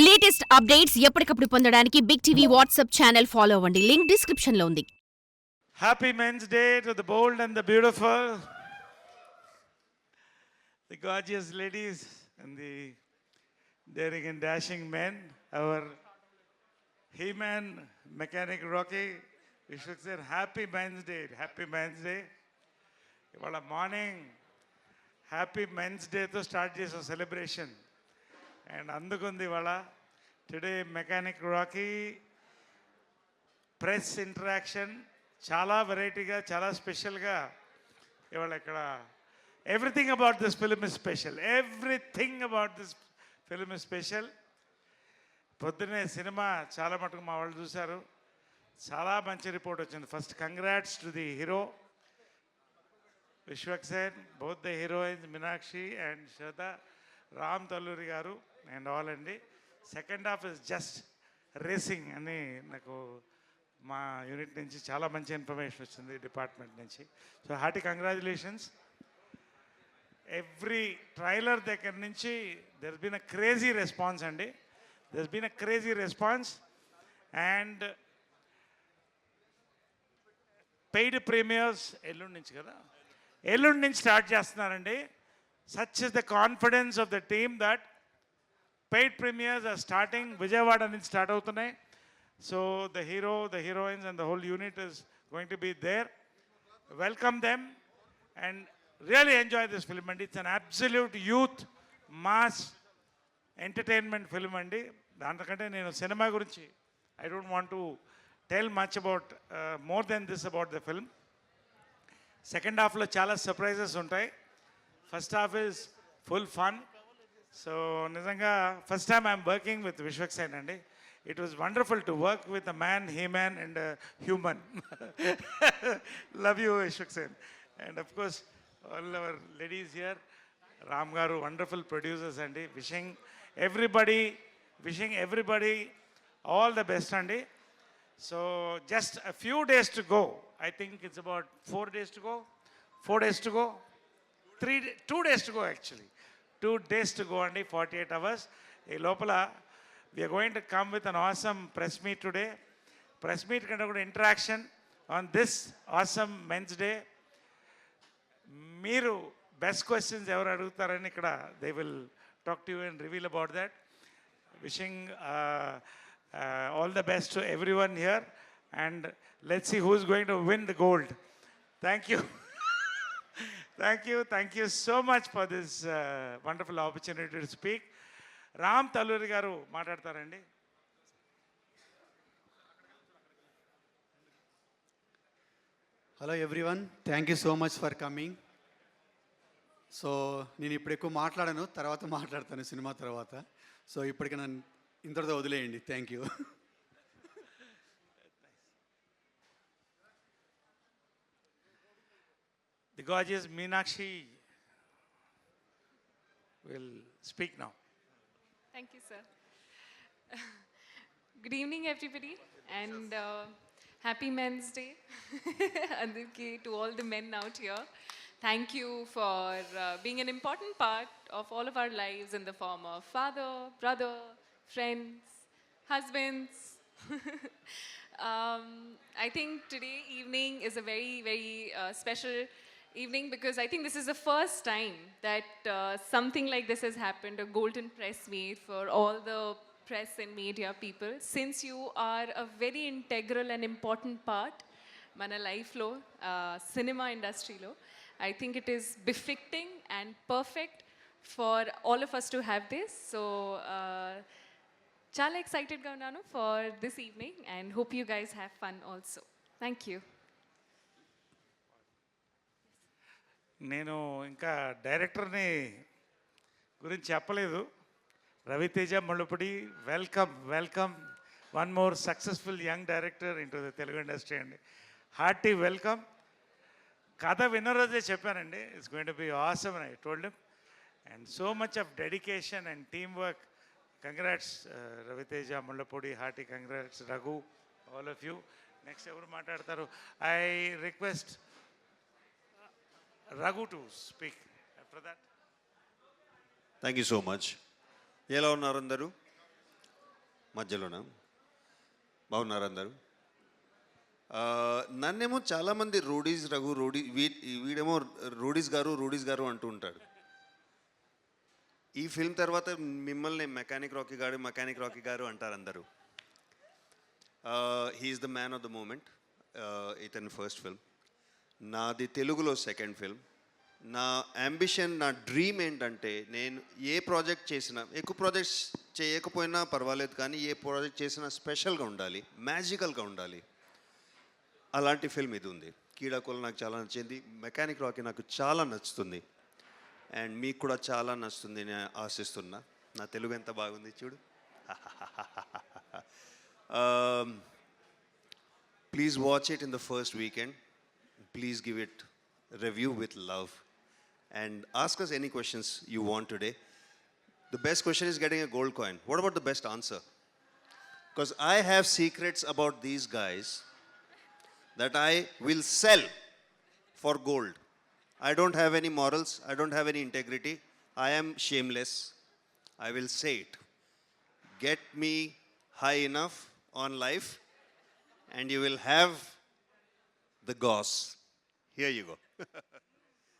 Latest updates ఎప్పటికప్పుడు పొందడానికి Big TV WhatsApp channel follow అవ్వండి. లింక్ డిస్క్రిప్షన్ లో ఉంది. Happy Men's Day to the bold and the beautiful, the gorgeous ladies and the daring and dashing men. Our He-Man mechanic Rocky, we should say Happy Men's Day. Happy Men's Day. ఇవాళ morning happy men's డేతో start చేసే celebration and అందుకుంది ఇవాళ today mechanic Rocky press interaction చాలా వెరైటీగా చాలా స్పెషల్గా ఇవాళ ఇక్కడ everything about this film is special. Everything about this film is special. పొద్దున్నే సినిమా చాలా మటుకు మా వాళ్ళు చూశారు. చాలా మంచి రిపోర్ట్ వచ్చింది. First congrats to the hero Vishwaksen, both the heroines Meenakshi and Shraddha, Ram Talluri garu and all andi. Second half is just racing ani naku మా యూనిట్ నుంచి చాలా మంచి ఇన్ఫర్మేషన్ వచ్చింది డిపార్ట్మెంట్ నుంచి. So hearty congratulations. Every trailer దగ్గర నుంచి there been a crazy response అండి. There been a crazy response and paid premieres ఎల్లుండి నుంచి కదా, ఎల్లుండి నుంచి స్టార్ట్ చేస్తున్నారండి. Such is the confidence of the team that paid premieres are starting. Vijayawada నుంచి స్టార్ట్ అవుతున్నాయి. So the hero, the heroines and the whole unit is going to be there. Welcome them and really enjoy this film అండి. It's an absolute youth mass entertainment film అండి. దాంతకంటే నేను cinema గురించి I don't want to tell much about more than this about the film. Second హాఫ్లో చాలా surprises ఉంటాయి. First half is full fun. So నిజంగా first time I'm working with Vishwaksen అండి. It was wonderful to work with a man, he man and human. Love you Vishwaksen. And of course all our ladies here, Ram గారు wonderful producers అండి. Wishing everybody all the best అండి. So just a few days to go. I think it's about 4 days to go. 4 days to go. 2 days to go actually. 2 days to go and 48 hours. Ee lopala we are going to come with an awesome press meet today. Press meet kind of interaction on this awesome Men's Day. Meeru best questions ever adugutarani ikkada they will talk to you and reveal about that. Wishing all the best to everyone here and let's see who's going to win the gold. Thank you. Thank you so much for this wonderful opportunity to speak. Ram Talluri garu maatladtarandi. Hello everyone, thank you so much for coming. So నేను ఇప్పుడు ఎక్కువ మాట్లాడాను, తర్వాత మాట్లాడతాను cinema తర్వాత. So ఇప్పటికి నన్ను ఇంతటితో వదిలేయండి. Thank you. The gorgeous Meenakshi will speak now. Thank you, sir. Good evening, everybody, and happy Men's Day. Andarki, to all the men out here. Thank you for being an important part of all of our lives in the form of father, brother, friends, husbands. I think today evening is a very, very special evening because I think this is the first time that something like this has happened, a golden press meet for all the press and media people. Since you are a very integral and important part mana life lo, cinema industry lo, I think it is befitting and perfect for all of us to have this. So చాలా ఎక్సైటెడ్గా ఉన్నాను for this evening and hope you guys have fun also. Thank you. నేను ఇంకా డైరెక్టర్ని గురించి చెప్పలేదు. Raviteja Mullapudi, welcome one more successful young director in to the Telugu industry అండి. Hearty welcome. కథ విన్న రోజే చెప్పానండి, it's going to be awesome and I told him. And so much of dedication and team work. Congrats Raviteja, Mullapudi, hearty congrats Raghu, all of you. Next ever maatadtaru. I request Raghu to speak after that. Thank you so much. ఎలా ఉన్నారు అందరూ? మధ్యలోన బాగున్నారు అందరూ. నన్నేమో చాలామంది Roadies Raghu వీడేమో Roadies గారు అంటూ ఉంటాడు. ఈ ఫిల్మ్ తర్వాత మిమ్మల్ని మెకానిక్ రాకీ గారు అంటారు అందరూ. He's the man of the moment. ఇతని ఫస్ట్ ఫిల్మ్, నాది తెలుగులో సెకండ్ ఫిల్మ్. నా అంబిషన్, నా డ్రీమ్ ఏంటంటే నేను ఏ ప్రాజెక్ట్ చేసినా, ఎక్కువ ప్రాజెక్ట్స్ చేయకపోయినా పర్వాలేదు, కానీ ఏ ప్రాజెక్ట్ చేసినా స్పెషల్గా ఉండాలి, మ్యాజికల్గా ఉండాలి. అలాంటి ఫిల్మ్ ఇది ఉంది. కీడాకోల నాకు చాలా నచ్చింది, మెకానిక్ రాకీ నాకు చాలా నచ్చుతుంది, అండ్ మీకు కూడా చాలా నచ్చుతుంది నేను ఆశిస్తున్నా. నా తెలుగు ఎంత బాగుంది చూడు. Please watch it in the first weekend. Please give it review with love and ask us any questions you want today. The best question is getting a gold coin. What about the best answer? Because I have secrets about these guys that I will sell for gold. I don't have any morals, I don't have any integrity, I am shameless. I will say it. Get me high enough on life and you will have the goss. Here you go.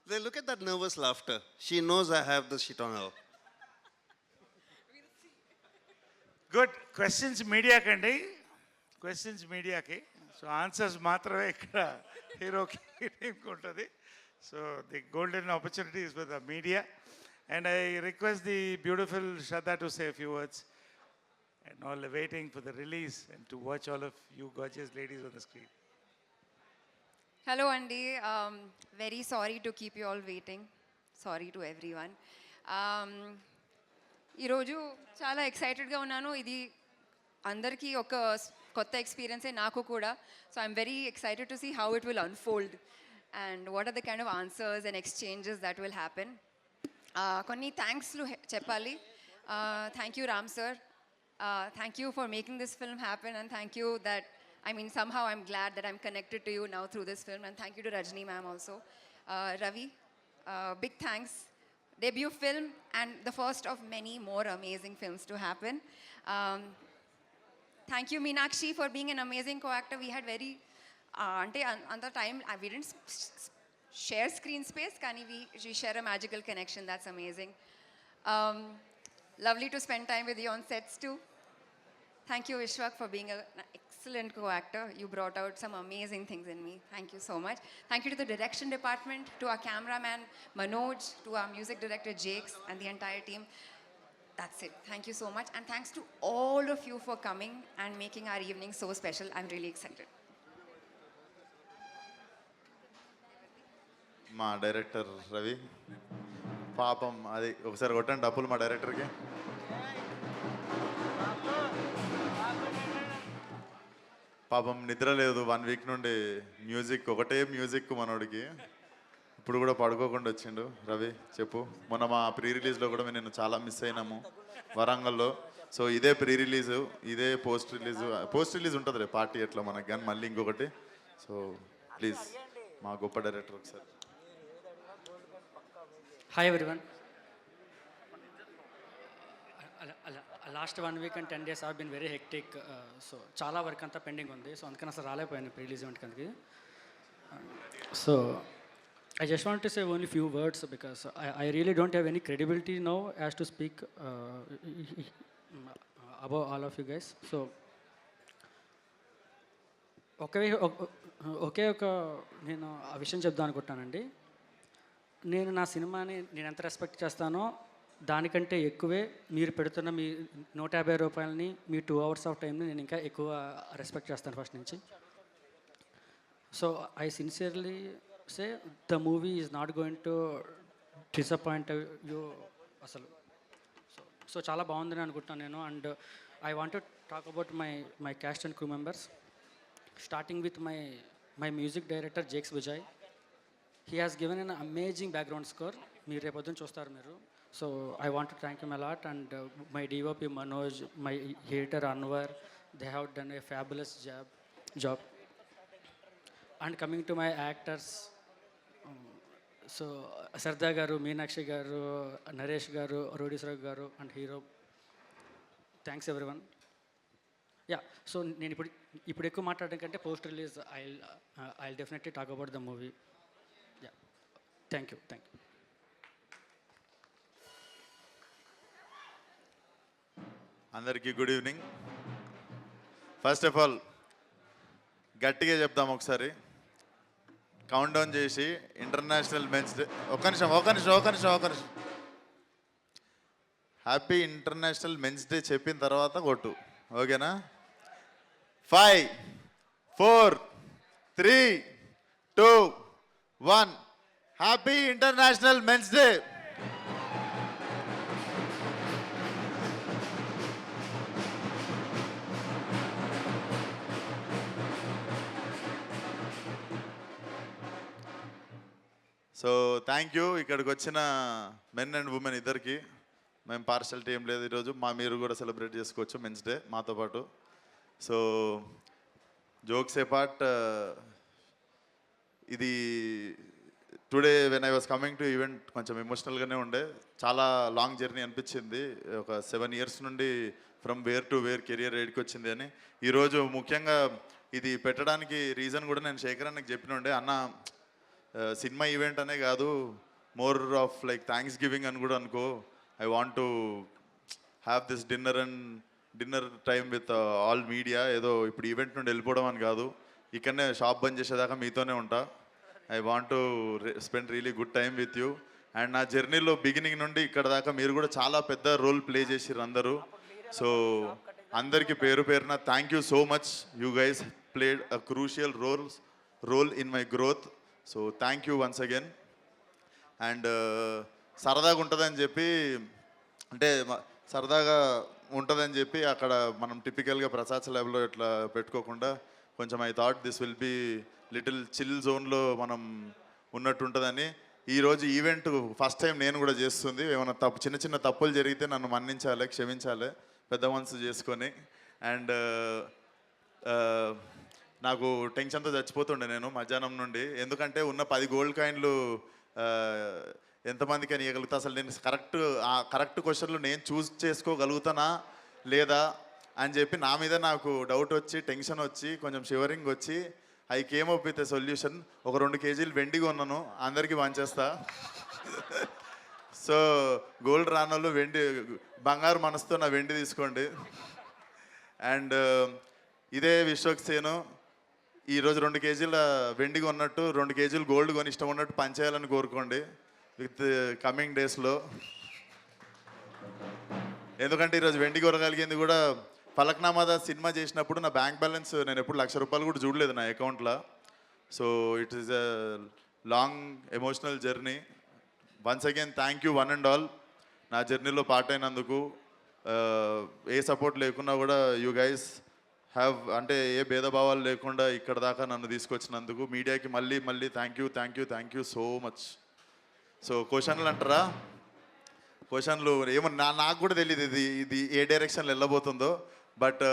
Then look at that nervous laughter. She knows I have the shit on her. Good. Questions మీడియాకండి, questions మీడియాకి. So answers మాత్రమే ఇక్కడ హీరోకి టీంకి ఉంటుంది. So the golden opportunity is with the media. And I request the beautiful Shraddha to say a few words. And all waiting for the release and to watch all of you gorgeous ladies on the screen. Hello, Andy. Very sorry to keep you all waiting. Sorry to everyone. ఈరోజు చాలా ఎక్సైటెడ్గా ఉన్నాను. ఇది అందరికీ ఒక కొత్త ఎక్స్పీరియన్సే, నాకు కూడా. So I'm very excited to see how it will unfold and what are the kind of answers and exchanges that will happen. కొన్ని థ్యాంక్స్లు చెప్పాలి. Thank you Ram sir. Thank you for making this film happen, and thank you that, I mean, somehow I'm glad that I'm connected to you now through this film, and thank you to Rajni ma'am also. Ravi, big thanks. Debut film and the first of many more amazing films to happen. Thank you Meenakshi for being an amazing co-actor. We had very ante another time we didn't share screen space, kani we share a magical connection. That's amazing. Lovely to spend time with you on sets too. Thank you, Vishwak, for being an excellent co-actor. You brought out some amazing things in me. Thank you so much. Thank you to the direction department, to our cameraman Manoj, to our music director Jakes, and the entire team. That's it. Thank you so much. And thanks to all of you for coming and making our evening so special. I'm really excited. మా director Ravi, పాపం అది ఒకసారి కొట్టండి డబ్బులు మా డైరెక్టర్కి. పాపం నిద్ర లేదు 1 వీక్ నుండి. మ్యూజిక్ ఒకటే మ్యూజిక్ మనోడికి. ఇప్పుడు కూడా పడుకోకుండా వచ్చిండు. రవి చెప్పు. మొన్న మా ప్రీ రిలీజ్లో కూడా నేను చాలా మిస్ అయినాము వరంగల్లో. సో ఇదే ప్రీ రిలీజు, ఇదే పోస్ట్ రిలీజ్ ఉంటుంది రే పార్టీ ఎట్లా మనకు, కానీ మళ్ళీ ఇంకొకటి. సో ప్లీజ్ మా గొప్ప డైరెక్టర్ ఒకసారి. Hi everyone. Last 1 week and 10 days have been very hectic. So చాలా వర్క్ అంతా పెండింగ్ ఉంది. సో అందుకని అసలు రాలేకపోయాను ప్రీ రిలీజ్ ఈవెంట్కి అందుకే. So I just want to say only few words because I really don't have any credibility now as to speak about all of you guys. So ఒకే ఒక నేను ఆ విషయం చెప్దాం అనుకుంటానండి. నేను నా సినిమాని నేను ఎంత రెస్పెక్ట్ చేస్తానో దానికంటే ఎక్కువే మీరు పెడుతున్న మీ 150 రూపాయలని, మీ 2 hours ఆఫ్ టైంని నేను ఇంకా ఎక్కువ రెస్పెక్ట్ చేస్తాను ఫస్ట్ నుంచి. So I sincerely say the movie is not going to disappoint you అసలు. సో చాలా బాగుందని అనుకుంటున్నాను నేను. And I want to talk about my caste and crew members, starting with my music director Jakes Vijay. He has given an amazing background score. మీరు రేపొద్దున చూస్తారు మీరు. So I want to thank him a lot. And my DOP Manoj, my editor Anwar, they have done a fabulous job. And coming to my actors, so Shraddha గారు, మీనాక్షి గారు, నరేష్ గారు, రోడీశ్వర్ గారు and hero, thanks everyone. Yeah so నేను ఇప్పుడు ఎక్కువ మాట్లాడడం కంటే post release I definitely talk about the movie. Yeah thank you. అందరికీ good evening. First of all గట్టిగా చెప్దాం ఒకసారి, కౌంట్ డౌన్ చేసి ఇంటర్నేషనల్ మెన్స్ డే. ఒక నిమిషం. హ్యాపీ ఇంటర్నేషనల్ మెన్స్ డే చెప్పిన తర్వాత కొట్టు, ఓకేనా? 5, 4, 3, 2, 1. Happy international men's day. So thank you. ఇక్కడికి వచ్చిన మెన్ అండ్ ఉమెన్ ఇద్దరికి మేము పార్షాలిటీ ఏం లేదు ఈరోజు. మీరు కూడా సెలబ్రేట్ చేసుకోవచ్చు మెన్స్ డే మాతో పాటు. సో జోక్స్ ఏ పార్ట్, ఇది today when I was coming to event కొంచెం ఎమోషనల్గానే ఉండే. చాలా లాంగ్ జర్నీ అనిపించింది. ఒక 7 years నుండి from where to where career ఎడికి వచ్చింది అని. ఈరోజు ముఖ్యంగా ఇది పెట్టడానికి రీజన్ కూడా నేను శేఖర్ అన్నకి చెప్పిన ఉండే, అన్న సినిమా ఈవెంట్ అనే కాదు, more of like thanks giving అని కూడా అనుకో. I want to have this dinner time with all media. ఏదో ఇప్పుడు ఈవెంట్ నుండి వెళ్ళిపోవడం అని కాదు, ఇక్కడనే షాప్ బంద్ చేసేదాకా మీతోనే ఉంటా. I want to spend really good time with you. And నా జర్నీలో బిగినింగ్ నుండి ఇక్కడ దాకా మీరు కూడా చాలా పెద్ద రోల్ ప్లే చేసిర్రు అందరూ. సో అందరికీ పేరు పేరున thank you so much. You guys played a crucial role in my growth. So thank you once again. And సరదాగా ఉంటుందని చెప్పి, అంటే సరదాగా ఉంటుందని చెప్పి అక్కడ మనం టిపికల్గా ప్రసాద్ ల్యాబ్లో ఇట్లా పెట్టుకోకుండా కొంచెం I thought this will be little chill జోన్లో మనం ఉన్నట్టు ఉంటుందని. ఈరోజు ఈవెంట్ ఫస్ట్ టైం నేను కూడా చేస్తుంది. ఏమైనా చిన్న తప్పులు జరిగితే నన్ను మన్నించాలి, క్షమించాలి పెద్ద మనసు చేసుకొని. అండ్ నాకు టెన్షన్తో చచ్చిపోతుండే నేను మధ్యాహ్నం నుండి, ఎందుకంటే ఉన్న 10 gold coins ఎంతమందికి అని ఇవ్వగలుగుతా, అసలు నేను కరెక్ట్ క్వశ్చన్లు నేను చూస్ చేసుకోగలుగుతానా లేదా అని చెప్పి నా మీద నాకు డౌట్ వచ్చి, టెన్షన్ వచ్చి, కొంచెం షివరింగ్ వచ్చి, I came up with a solution. ఒక 2 kg వెండి కొన్నాను, అందరికీ పంచేస్తా. సో గోల్డ్ రానోళ్ళు బంగారు మనసుతో నా వెండి తీసుకోండి. అండ్ ఇదే విశ్వక్సేను ఈరోజు 2 kg వెండి కొన్నట్టు 2 kg గోల్డ్ కొని ఇష్టం ఉన్నట్టు పంచేయాలని కోరుకోండి విత్ కమింగ్ డేస్లో. ఎందుకంటే ఈరోజు వెండి కొనగలిగింది కూడా ఫలక్నామా సినిమా చేసినప్పుడు నా బ్యాంక్ బ్యాలెన్స్ నేను ఎప్పుడు ₹1,00,000 కూడా చూడలేదు నా అకౌంట్లో. So it is a long emotional journey. Once again thank you one and all నా జర్నీలో పార్ట్ అయినందుకు. ఏ సపోర్ట్ లేకున్నా కూడా యూ గైస్ హ్యావ్, అంటే ఏ భేదభావాలు లేకుండా ఇక్కడ దాకా నన్ను తీసుకొచ్చినందుకు. మీడియాకి మళ్ళీ thank you so much. So క్వశ్చన్లు అంటారా? క్వశ్చన్లు ఏమో నాకు కూడా తెలియదు ఇది ఏ డైరెక్షన్లో వెళ్ళబోతుందో. బట్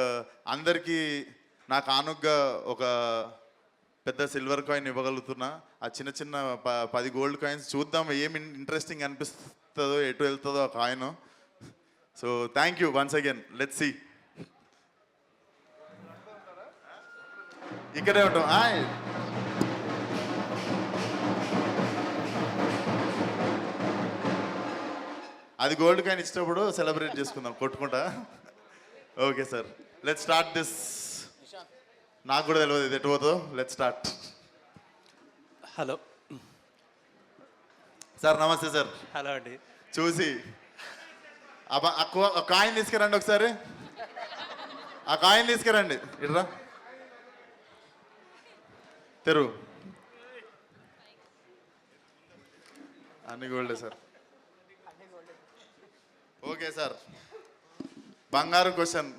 అందరికీ నాకు కానుగ్గా ఒక పెద్ద సిల్వర్ కాయిన్ ఇవ్వగలుగుతున్నా. ఆ చిన్న 10 gold coins చూద్దాం ఏమి ఇంట్రెస్టింగ్ అనిపిస్తుందో, ఎటు వెళ్తుందో ఆ coin. So thank you once again. Let's see. ఇక్కడే ఉంటాం. అది గోల్డ్ కాయిన్ ఇచ్చినప్పుడు సెలబ్రేట్ చేసుకుందాం కొట్టుకుంటా. Okay sir, let's start this. నాకు కూడా తెలియదు ఇది ఎటు పోతుందో. Let's start. హలో సార్, నమస్తే సార్. హలో అండి. చూసి ఆ కాయిన్ తీసుకురండి ఒకసారి. ఆ కాయిన్ తీసుకురండి. ఇట్రా తెరు. అన్ని గోల్డే సార్. ఓకే సార్, బంగారం క్వశ్చన్.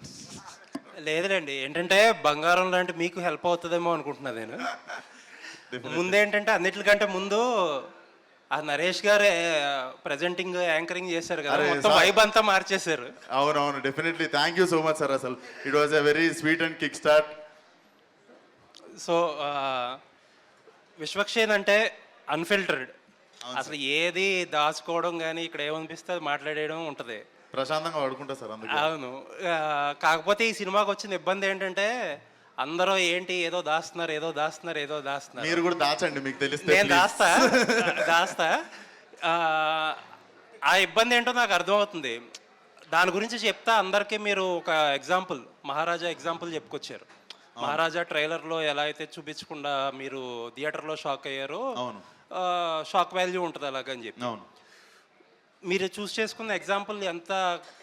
లేదులేండి, ఏంటంటే బంగారం లాంటి మీకు హెల్ప్ అవుతుందేమో అనుకుంటున్నా నేను. ముందేంటంటే అన్నిటికంటే ముందు ఆ నరేష్ గారు ప్రెజెంటింగ్ యాంకరింగ్ చేశారు కదా, మొత్తం వైబ్ అంతా మార్చేశారు. అవునవును, definitely thank you so much sir. అసలు it was a very sweet and kick start. So Vishwaksen అంటే అన్ఫిల్టర్డ్, అసలు ఏది దాచుకోవడం కానీ ఇక్కడ ఏమనిపిస్తే అది మాట్లాడేయడం ఉంటుంది. ప్రశాంతంగా పడుకుంటా సార్ అందుకే. అవును. కాకపోతే ఈ సినిమాకి వచ్చిన ఇబ్బంది ఏంటంటే అందరూ ఏంటి ఏదో దాస్తున్నారు ఏదో దాస్తున్నారు ఏదో దాస్తున్నారు. మీరు కూడా దాచండి మీకు తెలిస్తే. నేను please. దాస్తా ఆ ఇబ్బంది ఏంటో నాకు అర్థమవుతుంది. దాని గురించి చెప్తా అందరికీ మీరు ఒక ఎగ్జాంపుల్ మహారాజా ఎగ్జాంపుల్ చెప్పుకొచ్చారు. మహారాజా ట్రైలర్లో ఎలా అయితే చూపించకుండా మీరు థియేటర్లో షాక్ అయ్యారో అవును. షాక్ వాల్యూ ఉంటుంది అలాగని చెప్పి. అవును. మీరు చూస్ చేసుకున్న ఎగ్జాంపుల్ ఎంత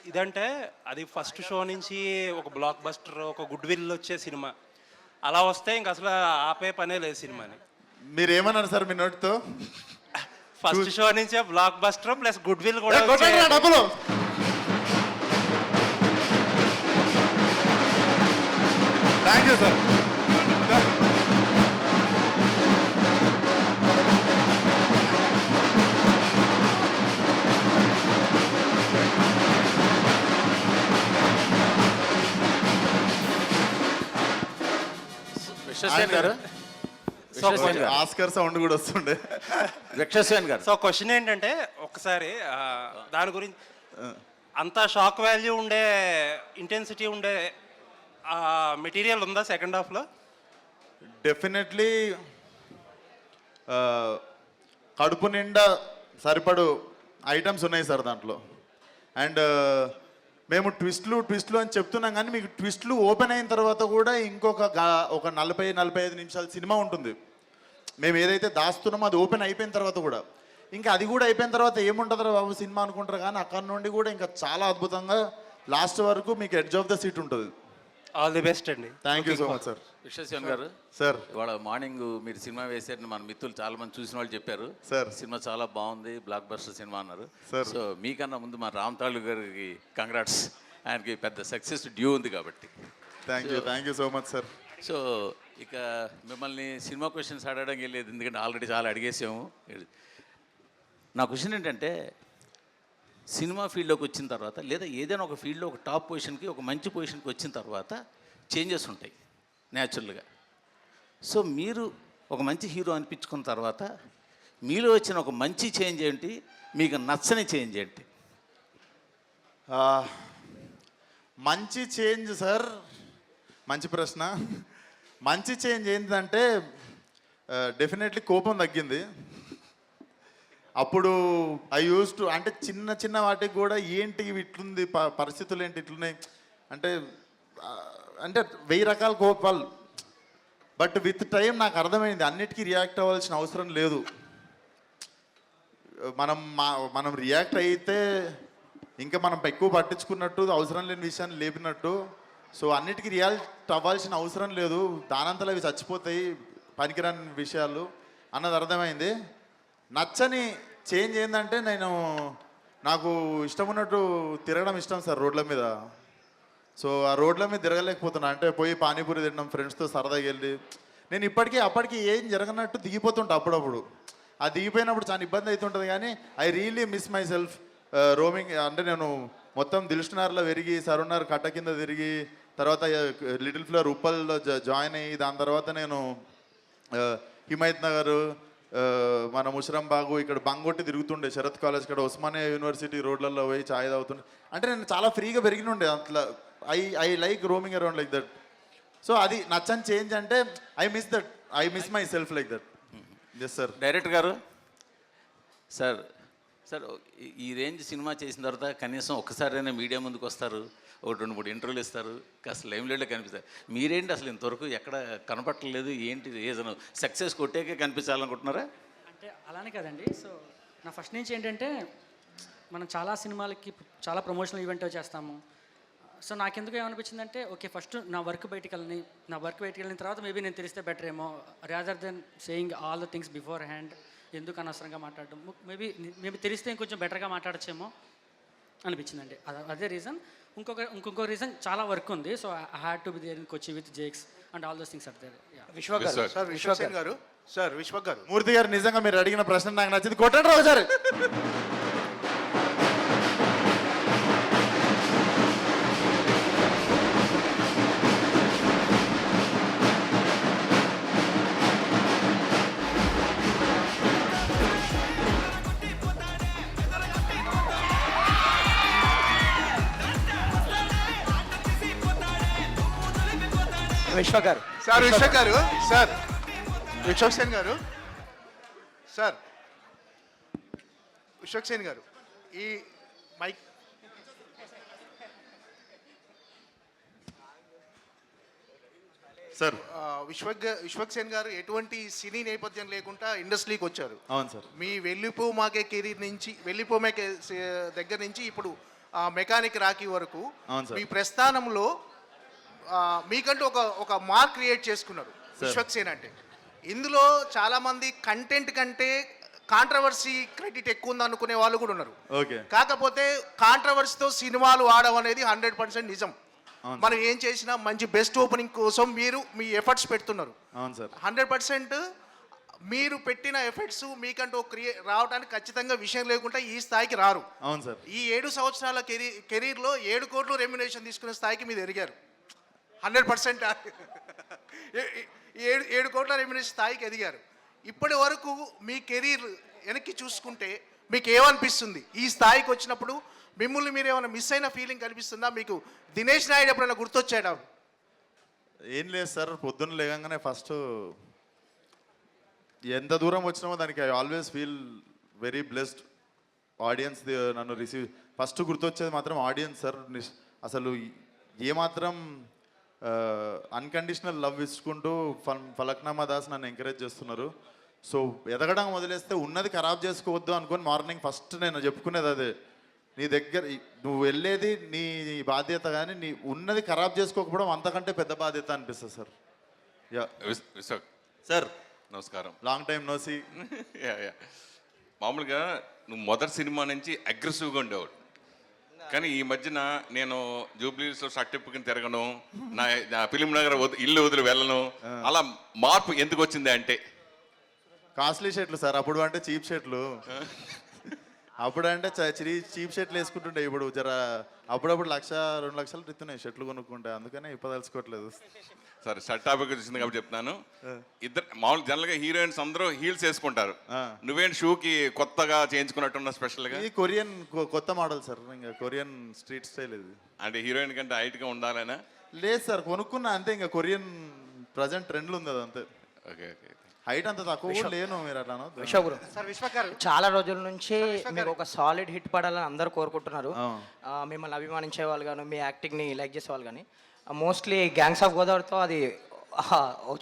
ఇదంటే అది ఫస్ట్ షో నుంచి ఒక బ్లాక్ బస్టర్ ఒక గుడ్ విల్ వచ్చే సినిమా అలా వస్తే ఇంక అసలు ఆపే పనే లేదు సినిమాని. మీరు ఏమన్నారు సార్ మీ నోటితో? ఫస్ట్ షో నుంచే block buster plus good will కూడా కొట్టండి రా డబ్బులు. Thank you sir. విశ్వసేన్ గారు, ఆస్కర్ సౌండ్ కూడా వస్తుండే. విశ్వసేన్ గారు, సో క్వశ్చన్ ఏంటంటే ఒకసారి దాని గురించి అంత షాక్ వాల్యూ ఉండే ఇంటెన్సిటీ ఉండే మెటీరియల్ ఉందా సెకండ్ హాఫ్లో? డెఫినెట్లీ కడుపు నిండా సరిపడు ఐటమ్స్ ఉన్నాయి సార్ దాంట్లో. అండ్ మేము ట్విస్ట్లు అని చెప్తున్నాం కానీ మీకు ట్విస్ట్లు ఓపెన్ అయిన తర్వాత కూడా ఇంకొక ఒక 40-45 నిమిషాల సినిమా ఉంటుంది. మేము ఏదైతే దాస్తున్నామో అది ఓపెన్ అయిపోయిన తర్వాత కూడా ఇంకా అది కూడా అయిపోయిన తర్వాత ఏముంటుందో బాబు సినిమా అనుకుంటారు కానీ అక్కడ నుండి కూడా ఇంకా చాలా అద్భుతంగా లాస్ట్ వరకు మీకు ఎడ్జ్ ఆఫ్ ద సీట్ ఉంటుంది. ఆల్ ది బెస్ట్ అండి. Thank you so much sir. Vishwasen గారు సార్, ఇవాళ మార్నింగ్ మీరు సినిమా వేసారని మన మిత్రులు చాలా మంది చూసిన వాళ్ళు చెప్పారు. సార్ సినిమా చాలా బాగుంది, బ్లాక్ బస్టర్ సినిమా అన్నారు. సార్. సో మీకన్నా ముందు మా రామ్ తాళు గారికి కంగ్రాట్స్, ఆయనకి పెద్ద సక్సెస్ డ్యూ ఉంది కాబట్టి. Thank you so much sir. So ఇక మిమ్మల్ని సినిమా క్వశ్చన్స్ అడగడం లేదు, ఎందుకంటే ఆల్రెడీ చాలా అడిగేసాము. నా క్వశ్చన్ ఏంటంటే సినిమా ఫీల్డ్లోకి వచ్చిన తర్వాత లేదా ఏదైనా ఒక ఫీల్డ్లో ఒక టాప్ పొజిషన్కి ఒక మంచి పొజిషన్కి వచ్చిన తర్వాత చేంజెస్ ఉంటాయి న్యాచురల్గా. సో మీరు ఒక మంచి హీరో అనిపించుకున్న తర్వాత మీలో వచ్చిన ఒక మంచి చేంజ్ ఏంటి, మీకు నచ్చని చేంజ్ ఏంటి? మంచి చేంజ్ సార్, మంచి ప్రశ్న. మంచి చేంజ్ ఏంటంటే డెఫినెట్లీ కోపం తగ్గింది. అప్పుడు ఐ యూస్ టు అంటే చిన్న వాటికి కూడా ఏంటి ఇట్లుంది పరిస్థితులు ఏంటి ఇట్లున్నాయి అంటే అంటే 1000 రకాల కోపాలు. బట్ విత్ టైం నాకు అర్థమైంది అన్నిటికీ రియాక్ట్ అవ్వాల్సిన అవసరం లేదు. మనం రియాక్ట్ అయితే ఇంకా మనం ఎక్కువ పట్టించుకున్నట్టు అవసరం లేని విషయాన్ని లేపినట్టు. సో అన్నిటికీ రియాక్ట్ అవ్వాల్సిన అవసరం లేదు, దానంతలో అవి చచ్చిపోతాయి పనికిరాని విషయాలు అన్నది అర్థమైంది. నచ్చని చేంజ్ ఏంటంటే నాకు ఇష్టం ఉన్నట్టు తిరగడం ఇష్టం సార్ రోడ్ల మీద. సో ఆ రోడ్ల మీద తిరగలేకపోతున్నా, అంటే పోయి పానీపూరి తినడం ఫ్రెండ్స్తో సరదాగా వెళ్ళి నేను అప్పటికి ఏం జరగనట్టు దిగిపోతుంటా అప్పుడప్పుడు. ఆ దిగిపోయినప్పుడు చాలా ఇబ్బంది అవుతుంటుంది కానీ I really miss my self roaming. అంటే నేను మొత్తం దిల్షునార్లో పెరిగి సరునార్ కట్ట కింద తిరిగి తర్వాత లిటిల్ ఫ్లవర్ ఉప్పల్లో జాయిన్ అయ్యి దాని తర్వాత నేను హిమాయత్ నగర్ మన ముషరంబాగు ఇక్కడ బంగొట్టి తిరుగుతుండే శరత్ కాలేజ్ ఇక్కడ ఉస్మానియా యూనివర్సిటీ రోడ్లలో పోయి ఛాయ్ తాగుతుండే. అంటే నేను చాలా ఫ్రీగా పెరిగినుండే అట్లా. I like roaming around like that. So అది నచ్చని చేంజ్ అంటే I miss myself like that. Yes sir. Director గారు, సార్ ఈ రేంజ్ సినిమా చేసిన తర్వాత కనీసం ఒక్కసారైనా మీడియా ముందుకు వస్తారు, ఒక 2-3 ఇంటర్వ్యూలు ఇస్తారు, కాస్త లైమ్ లైట్లో కనిపిస్తారు. మీరేంటి అసలు ఇంతవరకు ఎక్కడ కనపట్టలేదు, ఏంటి రీజన్? సక్సెస్ కొట్టాకే కనిపించాలనుకుంటున్నారా? అంటే అలానే కదండి. సో నా ఫస్ట్ నుంచి ఏంటంటే మనం చాలా సినిమాలకి చాలా ప్రమోషనల్ ఈవెంట్ చేస్తాము. సో నాకెందుకు ఏమనిపించిందంటే ఓకే ఫస్ట్ నా వర్క్ బయటికి వెళ్ళిన తర్వాత మేబీ నేను తెలిస్తే బెటర్ ఏమో, rather than saying all the things before hand. ఎందుకు అనవసరంగా మాట్లాడడం, మేబీ తెలిస్తే ఇంకొంచెం బెటర్గా మాట్లాడచ్చేమో అనిపించిందండి. అదే రీజన్. ఇంకొక రీజన్ చాలా వర్క్ ఉంది. So I had to be there in Kochi with Jakes and all those things are there. Vishwak గారు, మూర్తి గారు, నిజంగా మీరు అడిగిన ప్రశ్న నాకు నచ్చింది. కొట్టండి ఒకసారి. విశ్వ గారు సార్ విశ్వక్ గారు, సార్ విశ్వక్ సేన్ గారు, సార్ విశ్వక్ సేన్ గారు, ఈ మైక్ సార్ విశ్వక్ సేన్ గారు ఎటువంటి సినీ నేపథ్యం లేకుండా ఇండస్ట్రీకి వచ్చారు. అవును సార్. మీ వెళ్ళిపోమాకే కెరీర్ నుంచి వెళ్ళిపోమాకే దగ్గర నుంచి ఇప్పుడు మెకానిక్ రాకీ వరకు అవును సార్. మీ ప్రస్థానంలో మీకంటూ ఒక మార్క్ క్రియేట్ చేసుకున్నారు విశ్వక్ సేన్ అంటే. ఇందులో చాలామంది కంటెంట్ కంటే కాంట్రవర్సీ క్రెడిట్ ఎక్కువ ఉంది అనుకునే వాళ్ళు కూడా ఉన్నారు. ఓకే. కాకపోతే కాంట్రవర్సీతో సినిమాలు ఆడడం అనేది 100% నిజం. అవును మనం ఏం చేసినా మంచి బెస్ట్ ఓపెనింగ్ కోసం మీరు మీ ఎఫర్ట్స్ పెడుతున్నారు. అవును సార్. 100% మీరు పెట్టిన ఎఫర్ట్స్ మీకంటూ రావడానికి ఖచ్చితంగా విషయం లేకుండా ఈ స్థాయికి రారు. అవును సార్. ఈ 7 సంవత్సరాల కెరీర్లో 7 కోట్లు రెమ్యునేషన్ తీసుకునే స్థాయికి మీరు ఎదిగారు. 100% 7 కోట్ల రెమ్యునేషన్ స్థాయికి ఎదిగారు. ఇప్పటి వరకు మీ కెరీర్ వెనక్కి చూసుకుంటే మీకు ఏమనిపిస్తుంది? ఈ స్థాయికి వచ్చినప్పుడు మిమ్మల్ని మీరు ఏమైనా మిస్ అయిన ఫీలింగ్ కనిపిస్తుందా? మీకు దినేష్ నాయుడు ఎప్పుడైనా గుర్తొచ్చాడా? ఏం లేదు సార్, పొద్దున్న లేగానే ఫస్ట్ ఎంత దూరం వచ్చినామో దానికి I always feel very blessed. Audience నన్ను రిసీవ్ ఫస్ట్ గుర్తొచ్చేది మాత్రం ఆడియన్స్ సార్. అసలు ఏమాత్రం అన్కండిషనల్ లవ్ ఇచ్చుకుంటూ ఫలక్నామా దాస్ నన్ను ఎంకరేజ్ చేస్తున్నారు. సో ఎదగడం వదిలేస్తే ఉన్నది ఖరాబ్ చేసుకోవద్దు అనుకొని మార్నింగ్ ఫస్ట్ నేను చెప్పుకునేది అదే. నీ దగ్గర నువ్వు వెళ్ళేది నీ బాధ్యత, కానీ నీ ఉన్నది ఖరాబ్ చేసుకోకపోవడం అంతకంటే పెద్ద బాధ్యత అనిపిస్తుంది సార్. యా విశ్వక్ సార్, నమస్కారం. Long time no see. మామూలుగా నువ్వు మొదటి సినిమా నుంచి అగ్రెసివ్గా ఉండేవాడు, కానీ ఈ మధ్యన నేను జూబ్లీస్లో షర్ట్ తిప్పుకుని తిరగను, నా ఫిలిం నగర్ ఇల్లు వదిలి వెళ్ళను, అలా మార్పు ఎందుకు వచ్చింది అంటే? కాస్ట్లీ షర్ట్లు సార్. అప్పుడు అంటే చీప్ షర్ట్లు. అప్పుడు అంటే చీప్ షర్ట్లు వేసుకుంటుండే. ఇప్పుడు జర అప్పుడప్పుడు 1-2 లక్షలు ఇస్తున్నాయి షర్ట్లు కొనుక్కుంటే, అందుకనే ఇప్పుడు తెలుసుకోవట్లేదు. సరే, షర్ట్ టాపిక్ వచ్చింది కాబట్టి చెప్తున్నాను. ఇద్దరు మామూలు జనరల్గా హీరోయిన్స్ అందరూ హీల్స్ వేసుకుంటారు, నువ్వేంటి షూకి కొత్తగా చేయించుకున్నట్టున్న స్పెషల్గా? ఇది కొరియన్ కొత్త మోడల్ సార్, ఇంకా కొరియన్ స్ట్రీట్ స్టైల్ ఇది. అంటే హీరోయిన్ కంటే హైట్గా ఉండాలనా? లేదు సార్, కొనుక్కున్నా అంతే. ఇంకా కొరియన్ ప్రజెంట్ ట్రెండ్లు ఉంది అది అంతే. Okay okay. హైట్ అంత తక్కువ లేను మీరు అట్లా. విశ్వగురు చాలా రోజుల నుంచి మీకు ఒక సాలిడ్ హిట్ పడాలని అందరూ కోరుకుంటున్నారు. మిమ్మల్ని అభిమానించే వాళ్ళు కానీ మీ యాక్టింగ్ని లైక్ చేసే వాళ్ళు కానీ మోస్ట్లీ గ్యాంగ్స్ ఆఫ్ గోదావరితో అది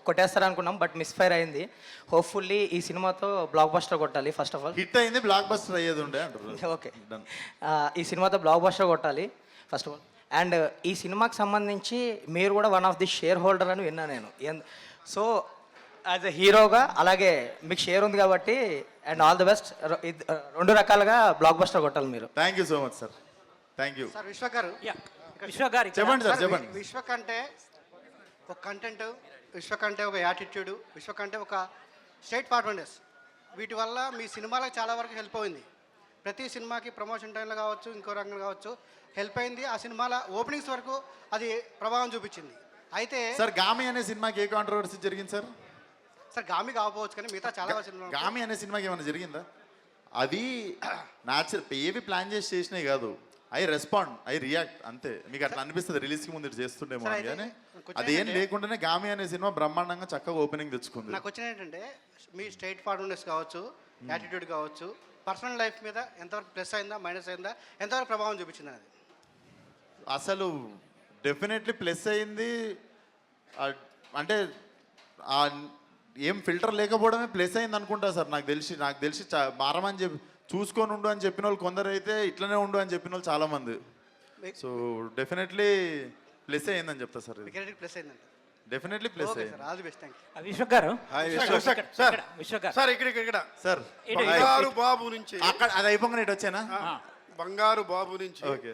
కొట్టేస్తారు అనుకున్నాం, బట్ మిస్ఫైర్ అయింది. హోప్ఫుల్లీ ఈ సినిమాతో బ్లాక్ బస్టర్ కొట్టాలి. ఫస్ట్ ఆఫ్ ఆల్ హిట్ అయింది, బ్లాక్ బస్టర్ అయ్యేది ఉండే అంటారు. ఓకే, ఈ సినిమాతో బ్లాక్ బస్టర్ కొట్టాలి ఫస్ట్ ఆఫ్ ఆల్. అండ్ ఈ సినిమాకి సంబంధించి మీరు కూడా one of the share holder అని విన్నా నేను. సో యాజ్ ఎ హీరోగా అలాగే మీకు షేర్ ఉంది కాబట్టి అండ్ ఆల్ ది బెస్ట్. 2 రకాలుగా బ్లాక్ బస్టర్ కొట్టాలి మీరు. Thank you so much sir. Thank you sir. విశ్వ గారు, చెప్పండి సార్, చెప్పండి. విశ్వ కంటే ఒక కంటెంట్, విశ్వ కంటే ఒక యాటిట్యూడ్, విశ్వ కంటే ఒక స్ట్రైట్ ఫార్వర్డ్నెస్, వీటి వల్ల మీ సినిమాలకు చాలా వరకు హెల్ప్ అయింది. ప్రతి సినిమాకి ప్రమోషన్ టైంలో కావచ్చు, ఇంకో రంగంలో కావచ్చు హెల్ప్ అయింది. ఆ సినిమాల ఓపెనింగ్స్ వరకు అది ప్రభావం చూపించింది. అయితే సార్ గామి అనే సినిమాకి ఏ కాంట్రవర్సీ జరిగింది సార్? సార్ గామి కాకపోవచ్చు కానీ మిగతా చాలా సినిమా. గామి అనే సినిమాకి ఏమైనా జరిగిందా? అది న్యాచురల్, ఏవి ప్లాన్ చేసినాయి కాదు. ఐ రెస్పాండ్, ఐ రియాక్ట్ అంతే. మీకు అట్లా అనిపిస్తుంది రిలీజ్కి ముందు ఇటు చేస్తుండేమో అని, కానీ అదేం లేకుండానే గామి అనే సినిమా బ్రహ్మాండంగా చక్కగా ఓపెనింగ్ తెచ్చుకుంది. నాకు వచ్చిన ఏంటంటే మీ స్ట్రైట్ ఫార్వర్డ్నెస్ కావచ్చు, యాటిట్యూడ్ కావచ్చు, పర్సనల్ లైఫ్ మీద ఎంతవరకు ప్లస్ అయిందా మైనస్ అయిందా, ఎంతవరకు ప్రభావం చూపించింది అది? అసలు డెఫినెట్లీ ప్లస్ అయింది. అంటే ఏం ఫిల్టర్ లేకపోవడమే ప్లస్ అయింది అనుకుంటా సార్. నాకు తెలిసి మారమని చెప్పి చూసుకొని ఉండు అని చెప్పిన వాళ్ళు కొందరు అయితే, ఇట్లనే ఉండు అని చెప్పిన వాళ్ళు చాలామంది. సో డెఫినెట్లీ ప్లస్ అయిందని చెప్తా సార్. ప్లస్ అయిందంట, డెఫినెట్లీ ప్లస్ అయింది. All the best. Thank you. Vishwak గారు, సార్ ఇక్కడ సార్ బంగారు బాబు నుంచి అక్కడ అది అయిపోగానే ఇటు వచ్చానా? బంగారు బాబు నుంచి ఓకే.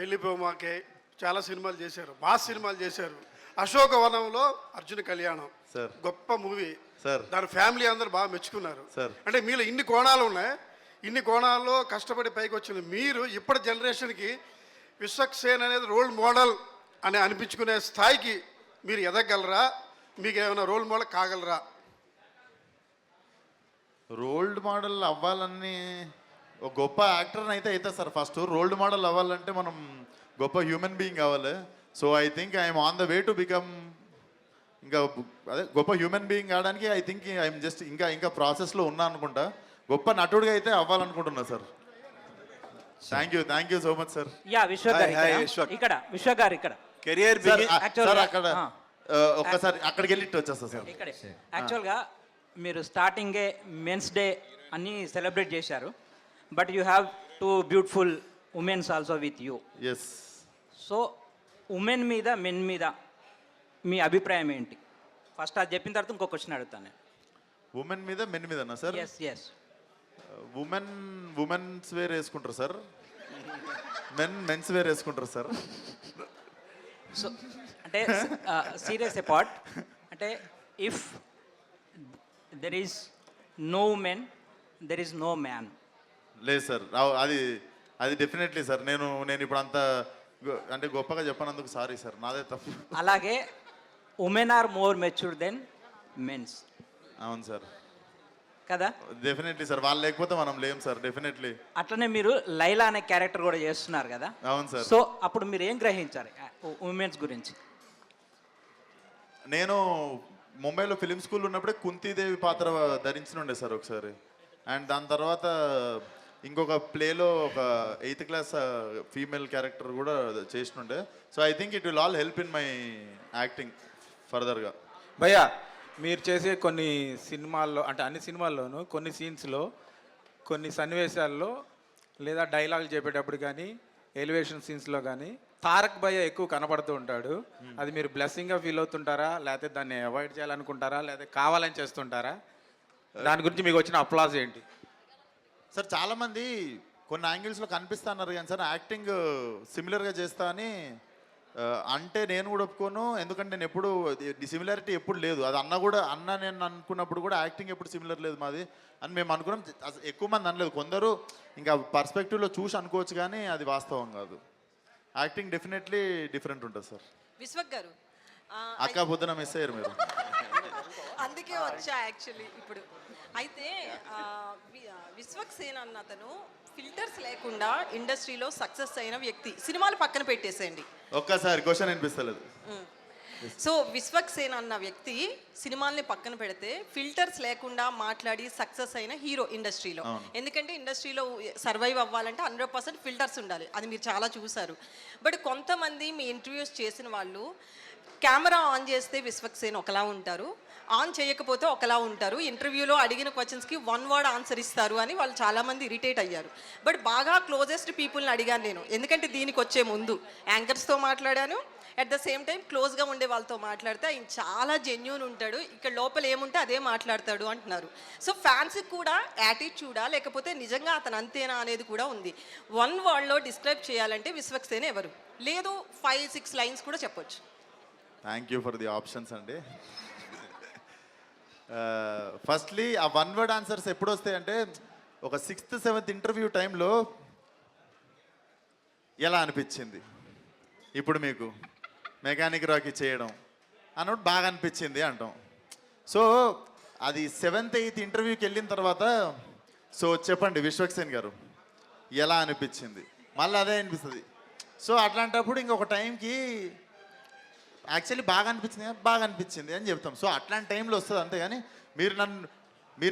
వెళ్ళిపోమాకే చాలా సినిమాలు చేశారు, మాస్ సినిమాలు చేశారు. అశోకవనంలో అర్జున కళ్యాణం సార్ గొప్ప మూవీ సార్. దాని ఫ్యామిలీ అందరూ బాగా మెచ్చుకున్నారు సార్. అంటే మీలో ఇన్ని కోణాలు ఉన్నాయి, ఇన్ని కోణాల్లో కష్టపడి పైకి వచ్చిన మీరు ఇప్పటి జనరేషన్కి విశ్వక్ సేన్ అనేది రోల్ మోడల్ అని అనిపించుకునే స్థాయికి మీరు ఎదగలరా? మీకు ఏమైనా రోల్ మోడల్ కాగలరా? రోల్డ్ మోడల్ అవ్వాలని ఒక గొప్ప యాక్టర్ని అయితే అవుతుంది సార్. ఫస్ట్ రోల్డ్ మోడల్ అవ్వాలంటే మనం గొప్ప హ్యూమన్ బీయింగ్ కావాలి. So I think I'm on the way to become ఇంకా అదే గొప్ప హ్యూమన్ బీయింగ్ కావడానికి ఐ థింక్ ఐఎమ్ జస్ట్ ఇంకా ప్రాసెస్లో ఉన్నా అనుకుంటా. గొప్ప నటుడిగా అయితే అవ్వాలనుకుంటున్నా sir. Thank you so much sir. Yeah Vishwak garu ఇక్కడ విశ్వక్ గారు ఇక్కడ కెరియర్ సార్ అక్కడ ఒక్కసారి అక్కడికి వెళ్ళి వచ్చేస్తా సార్. ఇక్కడే యాక్చువల్గా మీరు స్టార్టింగే మెన్స్ డే అన్నీ సెలబ్రేట్ చేశారు, but you have 2 beautiful women's also with you. Yes. So women మీద మెన్ మీద మీ అభిప్రాయం ఏంటి? ఫస్ట్ అది చెప్పిన తర్వాత ఇంకో క్వశ్చన్ అడుగుతాను. ఉమెన్ మీద మెన్ మీదనా సార్? ఎస్. ఉమెన్స్ వేర్ వేసుకుంటారు సార్, మెన్స్ వేర్ వేసుకుంటారు సార్. సో అంటే సీరియస్ అపార్ట్, అంటే if there is no women there is no man. లేదు సార్, అది డెఫినెట్లీ సార్. నేను ఇప్పుడు అంత అంటే గొప్పగా చెప్పనందుకు సారీ సార్, నాదే తప్పు. అలాగే women are more mature than men's. అవును సార్ కదా? డెఫినెట్లీ సార్, వాళ్ళు లేకపోతే మనం లేం సార్. డెఫినెట్లీ. అట్లనే మీరు లైలా అనే క్యారెక్టర్ కూడా చేస్తున్నారు కదా? అవును సార్. సో అప్పుడు మీరు ఏం గ్రహించారు ఉమెన్స్ గురించి? నేను ముంబైలో ఫిలిం స్కూల్ ఉన్నప్పుడే కుంతీదేవి పాత్ర ధరించినుండే సార్ ఒకసారి. అండ్ దాని తర్వాత ఇంకొక ప్లేలో ఒక 8th క్లాస్ ఫీమేల్ క్యారెక్టర్ కూడా చేసినుండే. So I think it will all help in my acting ఫర్దర్గా. భయ్యా, మీరు చేసే కొన్ని సినిమాల్లో, అంటే అన్ని సినిమాల్లోనూ కొన్ని సీన్స్లో, కొన్ని సన్నివేశాల్లో లేదా డైలాగులు చెప్పేటప్పుడు కానీ ఎలివేషన్ సీన్స్లో కానీ తారక్ భయ్య ఎక్కువ కనపడుతూ ఉంటాడు. అది మీరు బ్లెస్సింగ్గా ఫీల్ అవుతుంటారా, లేకపోతే దాన్ని అవాయిడ్ చేయాలనుకుంటారా, లేకపోతే కావాలని చేస్తుంటారా? దాని గురించి మీకు వచ్చిన అప్లాజ్ ఏంటి? సార్ చాలామంది కొన్ని యాంగిల్స్లో కనిపిస్తున్నారు కానీ సార్ యాక్టింగ్ సిమిలర్గా చేస్తా అని అంటే నేను కూడా ఒప్పుకోను. ఎందుకంటే నేను ఎప్పుడు సిమిలారిటీ ఎప్పుడు లేదు. అది అన్న నేను అనుకున్నప్పుడు కూడా యాక్టింగ్ ఎప్పుడు సిమిలర్ లేదు మాది అని మేము అనుకున్నాం. ఎక్కువ మంది అనలేదు, కొందరు ఇంకా పర్స్పెక్టివ్లో చూసి అనుకోవచ్చు కానీ అది వాస్తవం కాదు. యాక్టింగ్ డెఫినెట్లీ డిఫరెంట్ ఉంటుంది సార్. విశ్వక్ గారు అక్క పొద్దున మిస్ అయ్యారు మీరు. అందుకే వచ్చా యాక్చువల్లీ ఇప్పుడు. అయితే విశ్వక్ సేన్ అన్న అతను ఫిల్టర్స్ లేకుండా ఇండస్ట్రీలో సక్సెస్ అయిన వ్యక్తి. సినిమాలు పక్కన పెట్టేసేయండి, ఒక్కసారి క్వశ్చన్ అనిపిస్తలేదు. సో విశ్వక్ సేన్ అన్న వ్యక్తి సినిమాల్ని పక్కన పెడితే ఫిల్టర్స్ లేకుండా మాట్లాడి సక్సెస్ అయిన హీరో ఇండస్ట్రీలో. ఎందుకంటే ఇండస్ట్రీలో సర్వైవ్ అవ్వాలంటే 100% ఫిల్టర్స్ ఉండాలి, అది మీరు చాలా చూసారు. బట్ కొంతమంది మీ ఇంటర్వ్యూస్ చేసిన వాళ్ళు కెమెరా ఆన్ చేస్తే విశ్వక్ సేన్ ఒకలా ఉంటారు, ఆన్ చేయకపోతే ఒకలా ఉంటారు, ఇంటర్వ్యూలో అడిగిన క్వశ్చన్స్కి 1 వర్డ్ ఆన్సర్ ఇస్తారు అని వాళ్ళు చాలామంది ఇరిటేట్ అయ్యారు. బట్ బాగా క్లోజెస్ట్ పీపుల్ని అడిగాను నేను, ఎందుకంటే దీనికి వచ్చే ముందు యాంకర్స్తో మాట్లాడాను, అట్ ద సేమ్ టైం క్లోజ్గా ఉండే వాళ్ళతో మాట్లాడితే ఆయన చాలా జెన్యూన్ ఉంటాడు, ఇక్కడ లోపల ఏముంటే అదే మాట్లాడతాడు అంటున్నారు. సో ఫ్యాన్స్కి కూడా యాటిట్యూడా లేకపోతే నిజంగా అతను అంతేనా అనేది కూడా ఉంది. 1 వర్డ్లో డిస్క్రైబ్ చేయాలంటే విశ్వక్ సేన్ ఎవరు? లేదు 5-6 లైన్స్ కూడా చెప్పొచ్చు. Thank you for the options అండి. ఫస్ట్లీ ఆ 1 వర్డ్ ఆన్సర్స్ ఎప్పుడు వస్తాయంటే ఒక 6th 7th ఇంటర్వ్యూ టైంలో ఎలా అనిపించింది ఇప్పుడు మీకు మెకానిక్ రాకి చేయడం అన్నట్టు బాగా అనిపించింది అంటాం. సో అది 7th 8th ఇంటర్వ్యూకి వెళ్ళిన తర్వాత సో చెప్పండి విశ్వక్ సేన్ గారు ఎలా అనిపించింది, మళ్ళీ అదే అనిపిస్తుంది. సో అట్లాంటప్పుడు ఇంకొక టైంకి యాక్చువల్లీ బాగా అనిపించింది అని చెప్తాం. సో అట్లాంటి టైంలో వస్తుంది అంతే. కానీ మీరు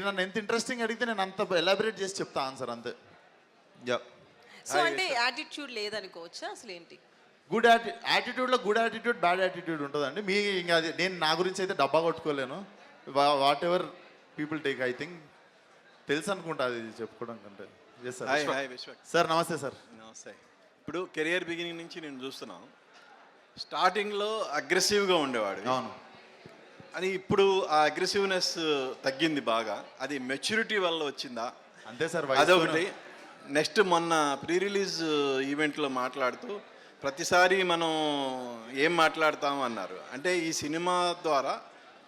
నన్ను ఎంత ఇంట్రెస్టింగ్ అడిగితే నేను అంత ఎలాబరేట్ చేసి చెప్తా ఆన్సర్ అంతే. సో అంటే యాటిట్యూడ్ లేదనుకోవచ్చా అసలు ఏంటి? గుడ్ యాటిట్యూడ్లో గుడ్ యాటిట్యూడ్ బ్యాడ్ యాటిట్యూడ్ ఉంటుందండి. మీ ఇంకా అది నేను నా గురించి అయితే డబ్బా కొట్టుకోలేను. Whatever people take I think తెలుసు అనుకుంటా అది చెప్పుకోవడం కంటే. సార్ నమస్తే సార్. నమస్తే. ఇప్పుడు కెరియర్ బిగినింగ్ నుంచి నేను చూస్తున్నాను, స్టార్టింగ్లో అగ్రెసివ్గా ఉండేవాడు. అవును. అని ఇప్పుడు ఆ అగ్రెసివ్నెస్ తగ్గింది బాగా, అది మెచ్యూరిటీ వల్ల వచ్చిందా? అంతే సార్. అదొకటి. నెక్స్ట్ మొన్న ప్రీ రిలీజ్ ఈవెంట్లో మాట్లాడుతూ ప్రతిసారి మనం ఏం మాట్లాడతాము అన్నారు. అంటే ఈ సినిమా ద్వారా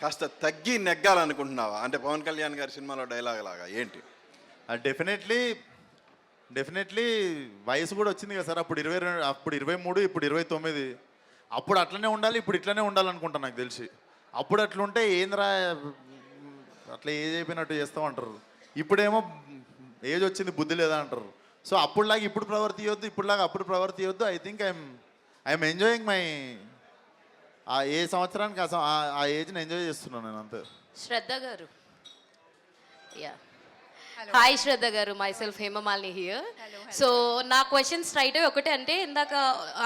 కాస్త తగ్గి నెగ్గాలనుకుంటున్నావా? అంటే పవన్ కళ్యాణ్ గారి సినిమాలో డైలాగ్ లాగా ఏంటి? డెఫినెట్లీ వయసు కూడా వచ్చింది కదా సార్. అప్పుడు 23, ఇప్పుడు 29. అప్పుడు అట్లనే ఉండాలి, ఇప్పుడు ఇట్లనే ఉండాలనుకుంటా నాకు తెలిసి. అప్పుడు అట్లుంటే ఏంద్రా అట్లా ఏజ్ అయిపోయినట్టు చేస్తామంటారు, ఇప్పుడేమో ఏజ్ వచ్చింది బుద్ధి లేదా అంటారు. సో అప్పుడులాగా ఇప్పుడు ప్రవర్తియొద్దు, ఇప్పుడులాగా అప్పుడు ప్రవర్తియొద్దు. I think I'm enjoying my uh ఏ సంవత్సరానికి ఆ ఏజ్ని ఎంజాయ్ చేస్తున్నాను నేను అంతే. శ్రద్ధ గారు, యా హాయ్ శ్రద్ధ గారు, myself Hemamalini here. So నా క్వశ్చన్ స్ట్రైట్ ఒకటే, అంటే ఇందాక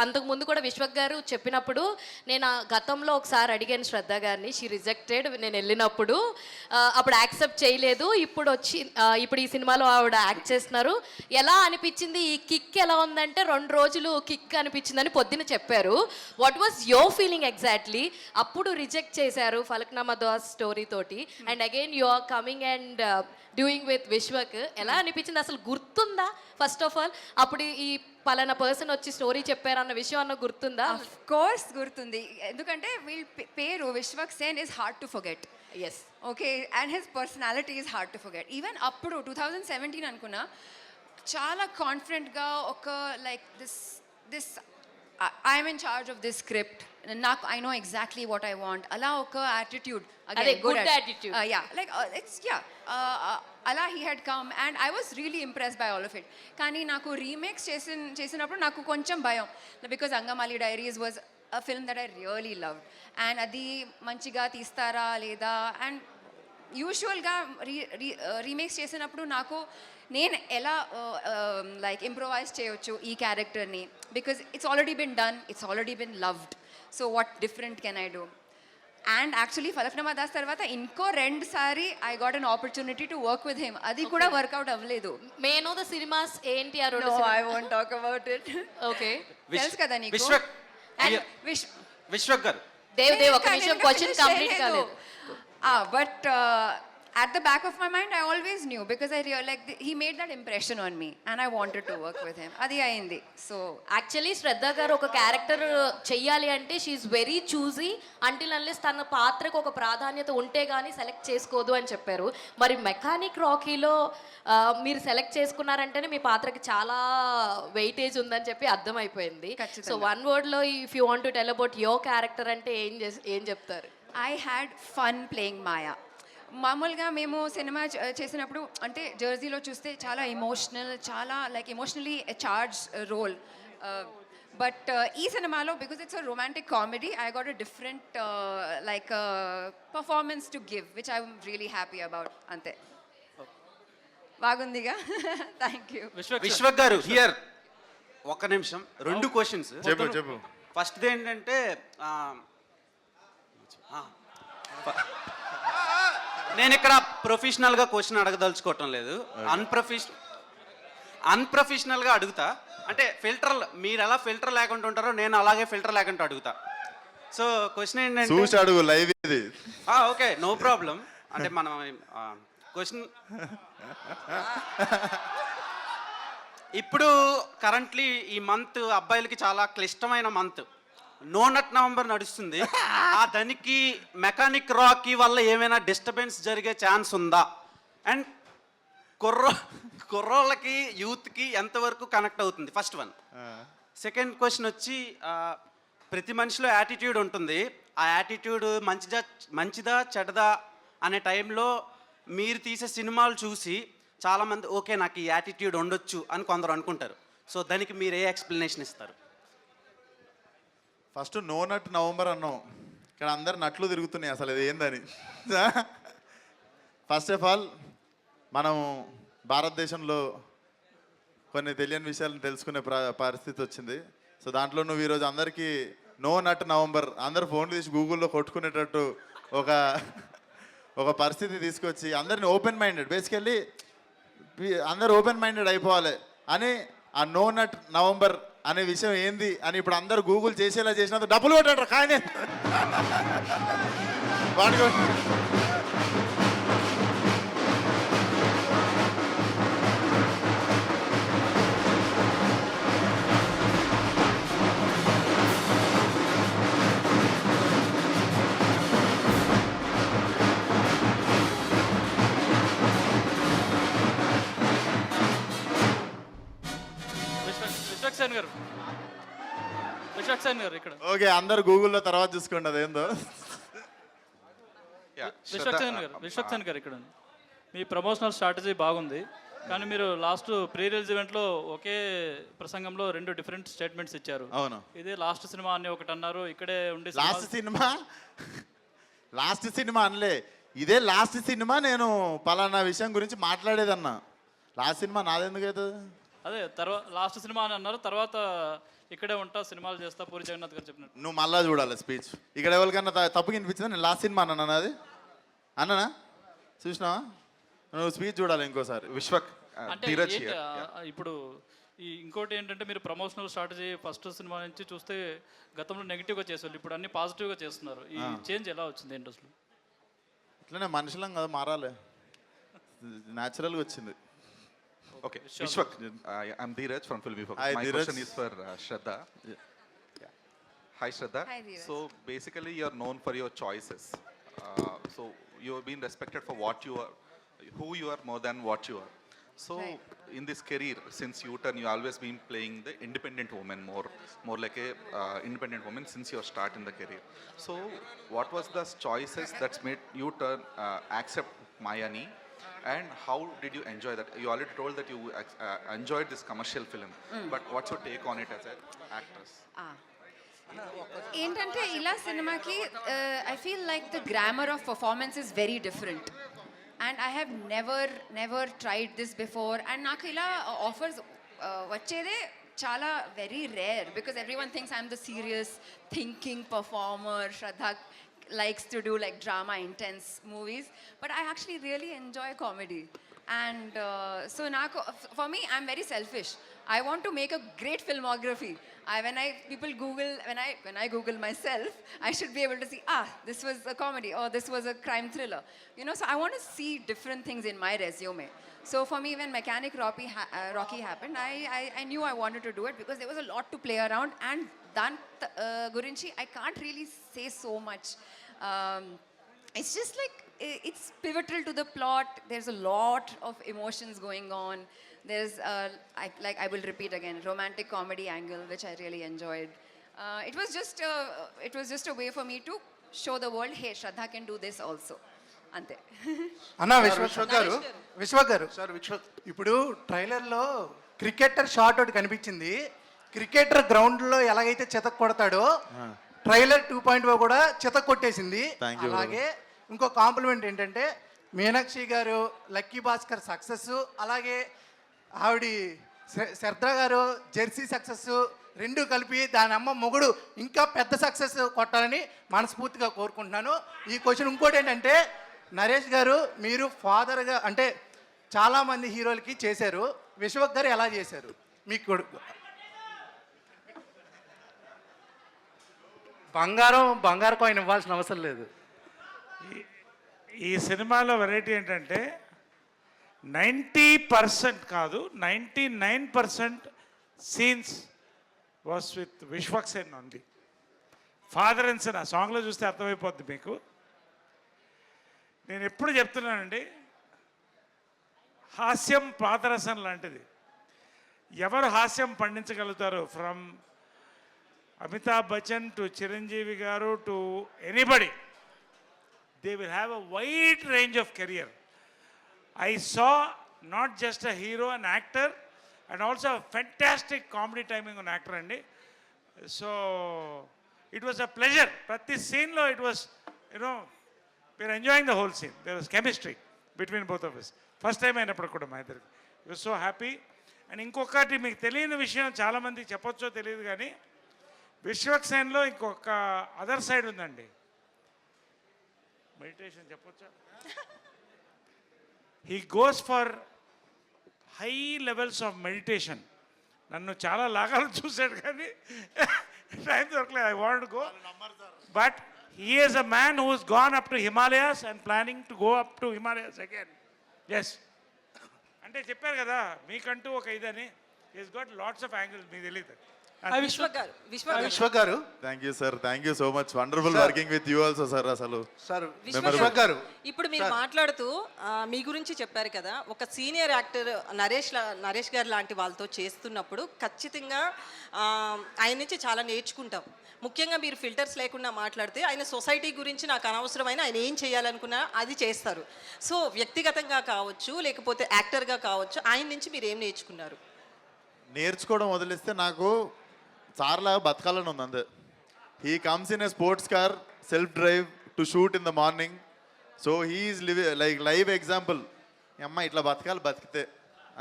అంతకు ముందు కూడా విశ్వక్ గారు చెప్పినప్పుడు నేను ఆ గతంలో ఒకసారి అడిగాను శ్రద్ధ గారిని, షీ రిజెక్టెడ్ నేను వెళ్ళినప్పుడు. అప్పుడు యాక్సెప్ట్ చేయలేదు. ఇప్పుడు ఈ సినిమాలో ఆవిడ యాక్ట్ చేస్తున్నారు. ఎలా అనిపించింది, ఈ కిక్ ఎలా ఉందంటే 2 రోజులు కిక్ అనిపించిందని పొద్దున చెప్పారు. What was your feeling exactly? అప్పుడు రిజెక్ట్ చేశారు ఫలక్నామా దాస్ స్టోరీ తోటి, and again you are coming and doing with Vishwak. ఎలా అనిపించింది, అసలు గుర్తుందా ఫస్ట్ ఆఫ్ ఆల్? అప్పుడు ఈ పలానా పర్సన్ వచ్చి స్టోరీ చెప్పారన్న విషయం అన్న గుర్తుందా? ఆఫ్ కోర్స్ గుర్తుంది, ఎందుకంటే వీళ్ళ పేరు Vishwak Sen is hard to forget. Yes, okay, and his personality is hard to forget. Even అప్పుడు 2017 అనుకున్నా, చాలా కాన్ఫిడెంట్గా ఒక like this I'm in charge of this script, నాకు I know exactly what I want, అలా ఒక attitude, good attitude, yeah like it's yeah అలా he had come and I was really impress by all of it. కానీ నాకు remakes చేసినప్పుడు నాకు కొంచెం భయం, because Angamaly Diaries was a film that I really loved, and అది మంచిగా తీస్తారా లేదా, అండ్ యూజువల్గా రీమేక్స్ చేసినప్పుడు నాకు నేను ఎలా లైక్ ఇంప్రొవైజ్ చేయొచ్చు ఈ క్యారెక్టర్ని, because it's already been done, it's already been loved, so what different can I do? And actually Falaknuma Das తర్వాత ఇంకో 2 సారి I got an opportunity to work with him, అది కూడా వర్కౌట్ అవ్వలేదు. మే నో ద సినిమాస్ ఏంటి ఆ రెండు? I won't talk about it. Okay, తెలుసు కదా నీకు. విశ్వక్ గారు, దేవ్ ఒక నిమిషం, క్వశ్చన్ కంప్లీట్ కాలేదు. But at the back of my mind I always knew, because I realized like he made that impression on me and I wanted to work with him. Adi ayindi. So actually Shraddha garu ఒక character చెయ్యాలి అంటే she's very choosy, until unless తన పాత్రకు ఒక ప్రాధాన్యత ఉంటే కానీ select చేసుకోదు అని చెప్పారు. మరి మెకానిక్ రాకీలో మీరు సెలెక్ట్ చేసుకున్నారంటేనే మీ పాత్రకి చాలా వెయిటేజ్ ఉందని చెప్పి అర్థమైపోయింది. సో 1 wordలో if you want to tell about your character అంటే ఏం చెప్తారు? I had fun playing Maya. మామూలుగా మేము సినిమా చేసినప్పుడు అంటే జెర్సీలో చూస్తే చాలా ఎమోషనల్, చాలా like emotionally charge role, but ఈ సినిమాలో because it's a romantic comedy I got a different like performance to give which I'm really happy about. అంతే, బాగుందిగా. Thank you. విశ్వక్ గారు హియర్, ఒక్క నిమిషం, 2 క్వశ్చన్స్. చెప్పు. ఫస్ట్ ఏంటంటే నేను ఇక్కడ ప్రొఫెషనల్గా క్వశ్చన్ అడగదలుచుకోవటం లేదు, అన్ప్రొఫెషనల్గా అడుగుతా. అంటే మీరు ఎలా ఫిల్టర్ లేకుండా ఉంటారో నేను అలాగే ఫిల్టర్ లేకుండా అడుగుతా. సో క్వశ్చన్ ఏంటంటే, చూసి అడుగు, లైవ్ ఇది. Okay, no problem. అంటే మనం క్వశ్చన్ ఇప్పుడు కరెంట్లీ ఈ మంత్ అబ్బాయిలకి చాలా క్లిష్టమైన మంత్, నో నట్ నవంబర్ నడుస్తుంది. దానికి మెకానిక్ రాకీ వల్ల ఏమైనా డిస్టర్బెన్స్ జరిగే ఛాన్స్ ఉందా? అండ్ కుర్రోళ్ళకి యూత్కి ఎంతవరకు కనెక్ట్ అవుతుంది? First one. సెకండ్ క్వశ్చన్ వచ్చి, ప్రతి మనిషిలో యాటిట్యూడ్ ఉంటుంది. ఆ యాటిట్యూడ్ మంచిదా చెడ్డదా అనే టైంలో మీరు తీసే సినిమాలు చూసి చాలామంది ఓకే నాకు ఈ యాటిట్యూడ్ ఉండొచ్చు అని కొందరు అనుకుంటారు. సో దానికి మీరు ఏ ఎక్స్ప్లెనేషన్ ఇస్తారు? ఫస్ట్ నో నట్ నవంబర్ అన్నాం, ఇక్కడ అందరు నట్లు తిరుగుతున్నాయి, అసలు ఇది ఏందని. ఫస్ట్ ఆఫ్ ఆల్ మనం భారతదేశంలో కొన్ని తెలియని విషయాలను తెలుసుకునే పరిస్థితి వచ్చింది. సో దాంట్లో నువ్వు ఈరోజు అందరికీ నో నట్ నవంబర్ అందరు ఫోన్లు తీసి గూగుల్లో కొట్టుకునేటట్టు ఒక పరిస్థితి తీసుకొచ్చి అందరిని ఓపెన్ మైండెడ్, బేసికల్లీ అందరు ఓపెన్ మైండెడ్ అయిపోవాలి అని ఆ నో నట్ నవంబర్ అనే విషయం ఏంది అని ఇప్పుడు అందరు గూగుల్ చేసేలా చేసినందుకు డబ్బులు కొట్టాడు కానీ ఓకే, అందరు గూగుల్లో తర్వాత చూసుకోండి అదేందో. విశ్వక్ సేన్ గారు ఇక్కడ మీ ప్రమోషనల్ స్ట్రాటజీ బాగుంది. కానీ మీరు లాస్ట్ ప్రీ రిలీజ్ ఈవెంట్లో ఒకే ప్రసంగంలో 2 డిఫరెంట్ స్టేట్మెంట్స్ ఇచ్చారు. అవును. ఇదే లాస్ట్ సినిమా అని ఒకటి అన్నారు, ఇక్కడే ఉండి లాస్ట్ సినిమా అనలే, ఇదే లాస్ట్ సినిమా, నేను పలానా విషయం గురించి మాట్లాడేదన్నా. లాస్ట్ సినిమా నాదెందుకు అవుతుంది? అదే తర్వాత లాస్ట్ సినిమా అని అన్నారు, తర్వాత ఇక్కడే ఉంటా సినిమాలు చేస్తా పూరి జగన్నాథ్ గారు చెప్పినట్టు. నువ్వు మళ్ళా చూడాలి స్పీచ్. ఇక్కడ ఎవరికన్నా తప్పుగా వినిపించిందా? నేను లాస్ట్ సినిమా అన్నాను అది అన్నానా? చూసినావా? నువ్వు స్పీచ్ చూడాలి ఇంకోసారి. అంటే ఇప్పుడు ఇంకోటి ఏంటంటే మీరు ప్రమోషనల్ స్ట్రాటజీ ఫస్ట్ సినిమా నుంచి చూస్తే గతంలో నెగిటివ్గా చేసేవాళ్ళు, ఇప్పుడు అన్ని పాజిటివ్గా చేస్తున్నారు. ఈ చేంజ్ ఎలా వచ్చింది ఇండస్ట్రీలో? ఇట్లనే మనుషులం కదా, మారాలి, న్యాచురల్గా వచ్చింది. Okay, Vishwak, I'm Dheeraj from Filmy Focus. Hi, My Dheeraj. question is for Shraddha. Yeah. Hi, Shraddha. Hi, Dheeraj. So basically, you're known for your choices. So you've been respected for what you are, who you are more than what you are. So in this career, since U-turn, you always been playing the independent woman, more like a independent woman since your start in the career. So what was the choices that's made you turn accept Mayani? And how did you enjoy that? You already told that you enjoyed this commercial film, but what's your take on it as an actress? ఏంటంటే ఇలా సినిమాకి I feel like the grammar of performance is very different and I have never tried this before and నాకు ఇలా offers వచ్చేదే చాలా very rare because every one thinks I'm the serious thinking performer. Shraddha likes to do like drama intense movies, but I actually really enjoy comedy. And so for me, I'm very selfish. I want to make a great filmography. When I Google myself, I should be able to see, this was a comedy or this was a crime thriller. You know, so I want to see different things in my resume. So for me, when Mechanic Rocky happened, I knew I wanted to do it because there was a lot to play around. And Dan Gurinchi, I can't really say so much. It's just like, it's pivotal to the plot. There's a lot of emotions going on. There's, I will repeat again, romantic comedy angle, which I really enjoyed. It was just a way for me to show the world, hey, Shraddha can do this also. అంతే. అన్న విశ్వక్ గారు ఇప్పుడు ట్రైలర్లో cricketer shot ఒకటి కనిపించింది. Cricketer గ్రౌండ్లో ఎలాగైతే చితక్ కొడతాడో trailer 2.0 కూడా చితక్ కొట్టేసింది. అలాగే ఇంకో కాంప్లిమెంట్ ఏంటంటే మీనాక్షి గారు, లక్కీ భాస్కర్ సక్సెస్, అలాగే ఆవిడ శ్రద్ధ గారు జెర్సీ సక్సెస్, రెండు కలిపి దాని అమ్మ మొగుడు ఇంకా పెద్ద సక్సెస్ కొట్టాలని మనస్ఫూర్తిగా కోరుకుంటున్నాను. ఈ క్వశ్చన్ ఇంకోటి ఏంటంటే, నరేష్ గారు మీరు ఫాదర్గా అంటే చాలామంది హీరోలకి చేశారు, విశ్వక్ గారు ఎలా చేశారు? మీకు బంగారు కాయిన్ ఇవ్వాల్సిన అవసరం లేదు. ఈ సినిమాలో వెరైటీ ఏంటంటే 90% కాదు 99% scenes was with Vishwak Sen only. Father and son ఆ సాంగ్లో చూస్తే అర్థమైపోద్ది మీకు. నేను ఎప్పుడు చెప్తున్నానండి, హాస్యం పాదరసం లాంటిది. ఎవరు హాస్యం పండించగలుగుతారు, ఫ్రమ్ అమితాబ్ బచ్చన్ టు చిరంజీవి గారు to anybody, they will have a wide range of career. I saw not just a hero, an actor, and also a fantastic comedy timing on actor andi. So it was a pleasure. Prati scene lo it was, you know, we were enjoying the whole scene. There was chemistry between both of us. First time అయినప్పుడు కూడా మా ఇద్దరికి it was so happy. And ఇంకొకటి మీకు తెలియని విషయం, చాలామందికి చెప్పొచ్చో తెలియదు కానీ, విశ్వక్ సేన్లో ఇంకొక అదర్ సైడ్ ఉందండి. మెడిటేషన్ చెప్పొచ్చా? He goes for high levels of meditation. నన్ను చాలా లాగాలు చూశాడు కానీ టైం దొరకలేదు. I want go, but he is a man who has gone up to Himalayas and planning to go up to Himalayas again. Yes, అంటే చెప్పారు కదా మీకంటూ ఒక ఇదని, is got lots of angles, మీకు తెలియదు. Vishwak garu Vishwak garu Vishwak garu thank you sir, thank you so much, wonderful working with you also sir. అసలు sir Vishwak Vishwak గారు ఇప్పుడు మీరు మాట్లాడుతూ మీ గురించి చెప్పారు కదా, ఒక సీనియర్ యాక్టర్ నరేష్ గారు లాంటి వాళ్ళతో చేస్తున్నప్పుడు ఖచ్చితంగా ఆయన నుంచి చాలా నేర్చుకుంటాం. ముఖ్యంగా మీరు ఫిల్టర్స్ లేకుండా మాట్లాడితే ఆయన సొసైటీ గురించి నాకు అనవసరమైన ఆయన ఏం చేయాలనుకున్నా అది చేస్తారు. సో వ్యక్తిగతంగా కావచ్చు లేకపోతే యాక్టర్గా కావచ్చు, ఆయన నుంచి మీరు ఏం నేర్చుకున్నారు? నేర్చుకోవడం వదిలిస్తే నాకు సార్లాగా బతకాలని ఉంది అంతే. He comes in a sports car self drive to shoot in the morning. So he's live example. అమ్మ ఇట్లా బతకాలి బతికితే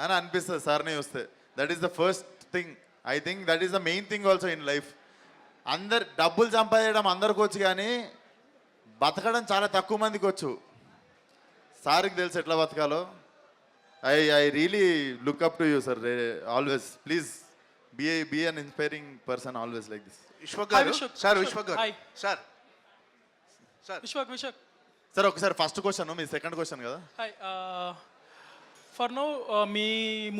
అని అనిపిస్తుంది సార్ని చూస్తే. That is the first thing. I think that is the main thing also in life. అందరు డబ్బులు సంపాదించడం అందరికి వచ్చు, కానీ బతకడం చాలా తక్కువ మందికి వచ్చు. సార్కి తెలుసు ఎట్లా బతకాలో. I really look up to you, sir. Always, please be an inspiring person always like this. Vishwak గారు సార్ విశ్వక్ గారు సార్ విశ్వక్ సార్ ఒకసారి ఫస్ట్ క్వశ్చన్, మీ సెకండ్ క్వశ్చన్ కదా. హాయ్, ఫర్ నో మీ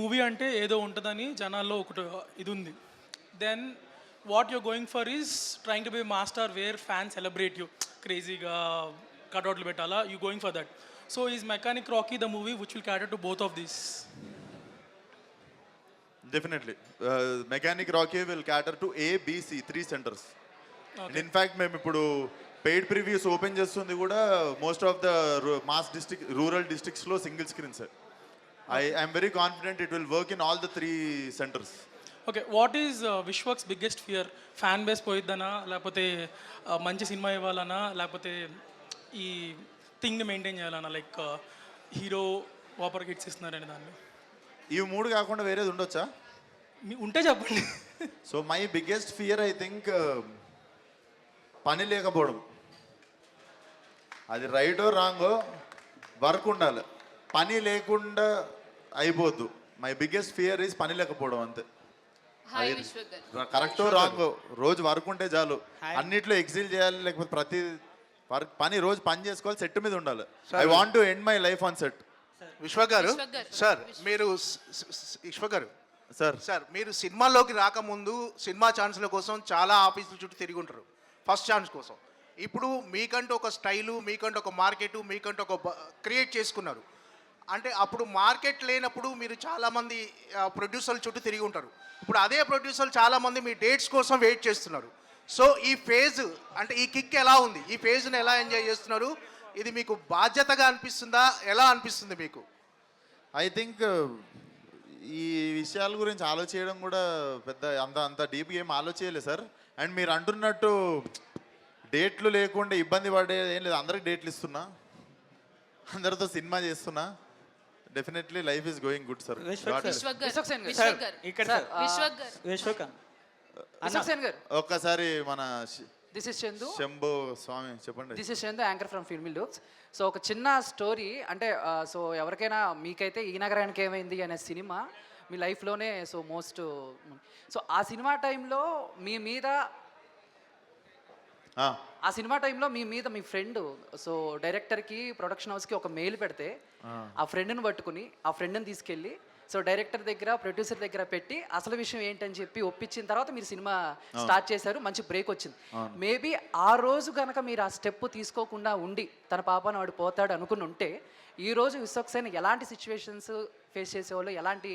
మూవీ అంటే ఏదో ఉంటుందని జనాల్లో ఒకటి ఇది ఉంది. Then what you're going for is trying to be master where fan celebrate you, క్రేజీగా కట్అవుట్లు పెట్టాలా, you going for that. So is Mechanic Rocky the movie which will cater to both of these? Definitely. Mechanic Rocky will cater to A, B, C, 3 centers. And in fact, మేము ఇప్పుడు paid previews open చేస్తుంది కూడా most of the mass district rural డిస్ట్రిక్ట్స్లో single screens. I'm very confident it will work in all the 3 centers. Okay, what is Vishwak's biggest fear? Fan base పోయిద్దనా, లేకపోతే మంచి cinema ఇవ్వాలనా, లేకపోతే ఈ థింగ్ని మెయింటైన్ చేయాలన్నా, లైక్ హీరో వాపర్ హిట్స్ ఇస్తున్నారని దాన్ని? ఇవి 3 కాకుండా వేరేది ఉండొచ్చా? ఉంటే చెప్పండి. So my biggest fear I think పని లేకపోవడం. అది రైటో రాంగో వర్క్ ఉండాలి, పని లేకుండా అయిపోద్దు. మై బిగ్గెస్ట్ ఫియర్ ఈజ్ పని లేకపోవడం అంతే. కరెక్టో రాంగో రోజు వర్క్ ఉంటే చాలు. అన్నిట్లో ఎక్సిల్ చేయాలి, లేకపోతే ప్రతి వర్క్ రోజు పని చేసుకోవాలి, సెట్ మీద ఉండాలి. I want to end my life on set. Vishwak గారు సార్ మీరు విశ్వక్ గారు సార్ మీరు సినిమాల్లోకి రాకముందు సినిమా ఛాన్స్ల కోసం చాలా ఆఫీసుల చుట్టూ తిరిగి ఉంటారు ఫస్ట్ ఛాన్స్ కోసం. ఇప్పుడు మీకంటూ ఒక స్టైలు, మీకంటూ ఒక మార్కెట్, మీకంటూ ఒక క్రియేట్ చేసుకున్నారు. అంటే అప్పుడు మార్కెట్ లేనప్పుడు మీరు చాలామంది ప్రొడ్యూసర్ల చుట్టూ తిరిగి ఉంటారు. ఇప్పుడు అదే ప్రొడ్యూసర్లు చాలామంది మీ డేట్స్ కోసం వెయిట్ చేస్తున్నారు. సో ఈ ఫేజ్ అంటే ఈ కిక్ ఎలా ఉంది? ఈ ఫేజ్ని ఎలా ఎంజాయ్ చేస్తున్నారు? ఇది మీకు బాధ్యతగా అనిపిస్తుందా? ఎలా అనిపిస్తుంది మీకు? ఐ థింక్ ఈ విషయాల గురించి ఆలోచించడం కూడా పెద్ద అంత డీప్గా ఏం ఆలోచించలేదు సార్. అండ్ మీరు అంటున్నట్టు డేట్లు లేకుండా ఇబ్బంది పడేది ఏం లేదు. అందరికి డేట్లు ఇస్తున్నా, అందరితో సినిమా చేస్తున్నా. Definitely life is going good sir. ఒక్కసారి మన దిస్ ఇస్ చందు, శంభు స్వామి చెప్పండి. This is Chandu, anchor from filmy looks. So ఒక చిన్న స్టోరీ అంటే సో ఎవరికైనా మీకైతే ఈ నగరానికి ఏమైంది అనే సినిమా మీ లైఫ్లోనే సో ఆ సినిమా టైంలో మీ మీద మీ ఫ్రెండ్ సో డైరెక్టర్కి ప్రొడక్షన్ హౌస్కి ఒక మెయిల్ పెడితే ఆ ఫ్రెండ్ని పట్టుకుని ఆ ఫ్రెండ్ని తీసుకెళ్ళి సో డైరెక్టర్ దగ్గర ప్రొడ్యూసర్ దగ్గర పెట్టి అసలు విషయం ఏంటని చెప్పి ఒప్పించిన తర్వాత మీరు సినిమా స్టార్ట్ చేశారు. మంచి బ్రేక్ వచ్చింది. మేబీ ఆ రోజు కనుక మీరు ఆ స్టెప్ తీసుకోకుండా ఉండి తన పాపను వాడు పోతాడు అనుకుని ఉంటే ఈ రోజు విశ్వక్ సేన్ ఎలాంటి సిచ్యువేషన్స్ ఫేస్ చేసేవాళ్ళు, ఎలాంటి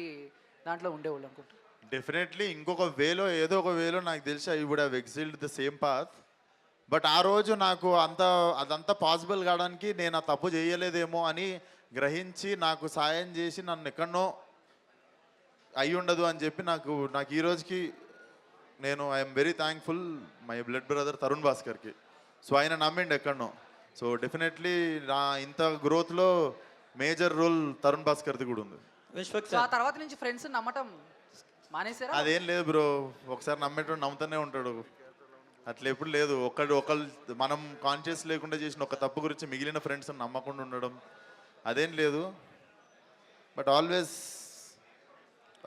దాంట్లో ఉండేవాళ్ళు అనుకుంటారు? డెఫినెట్లీ ఇంకొక వేలో ఏదో ఒక వేలో నాకు తెలిసి I would have excelled the same path. But ఆ రోజు నాకు అదంతా పాసిబుల్ కావడానికి నేను ఆ తప్పు చేయలేదేమో అని గ్రహించి నాకు సాయం చేసి నన్ను ఎక్కడనో అయి ఉండదు అని చెప్పి నాకు ఈ రోజుకి నేను I'm very thankful my blood brother Tarun భాస్కర్కి. సో ఆయన నమ్మిండి ఎక్కడనో. సో డెఫినెట్లీ నా ఇంత గ్రోత్లో మేజర్ రోల్ తరుణ్ భాస్కర్ది కూడా ఉంది. సో ఆ తర్వాత నుంచి ఫ్రెండ్స్ నమ్మటం మానేశారా? అదేం లేదు బ్రో, ఒకసారి నమ్మేటోడు నమ్ముతూనే ఉంటాడు. అట్లా ఎప్పుడు లేదు. ఒకళ్ళు మనం కాన్షియస్ లేకుండా చేసిన ఒక తప్పు గురించి మిగిలిన ఫ్రెండ్స్ నమ్మకుండా ఉండడం అదేం లేదు. బట్ ఆల్వేస్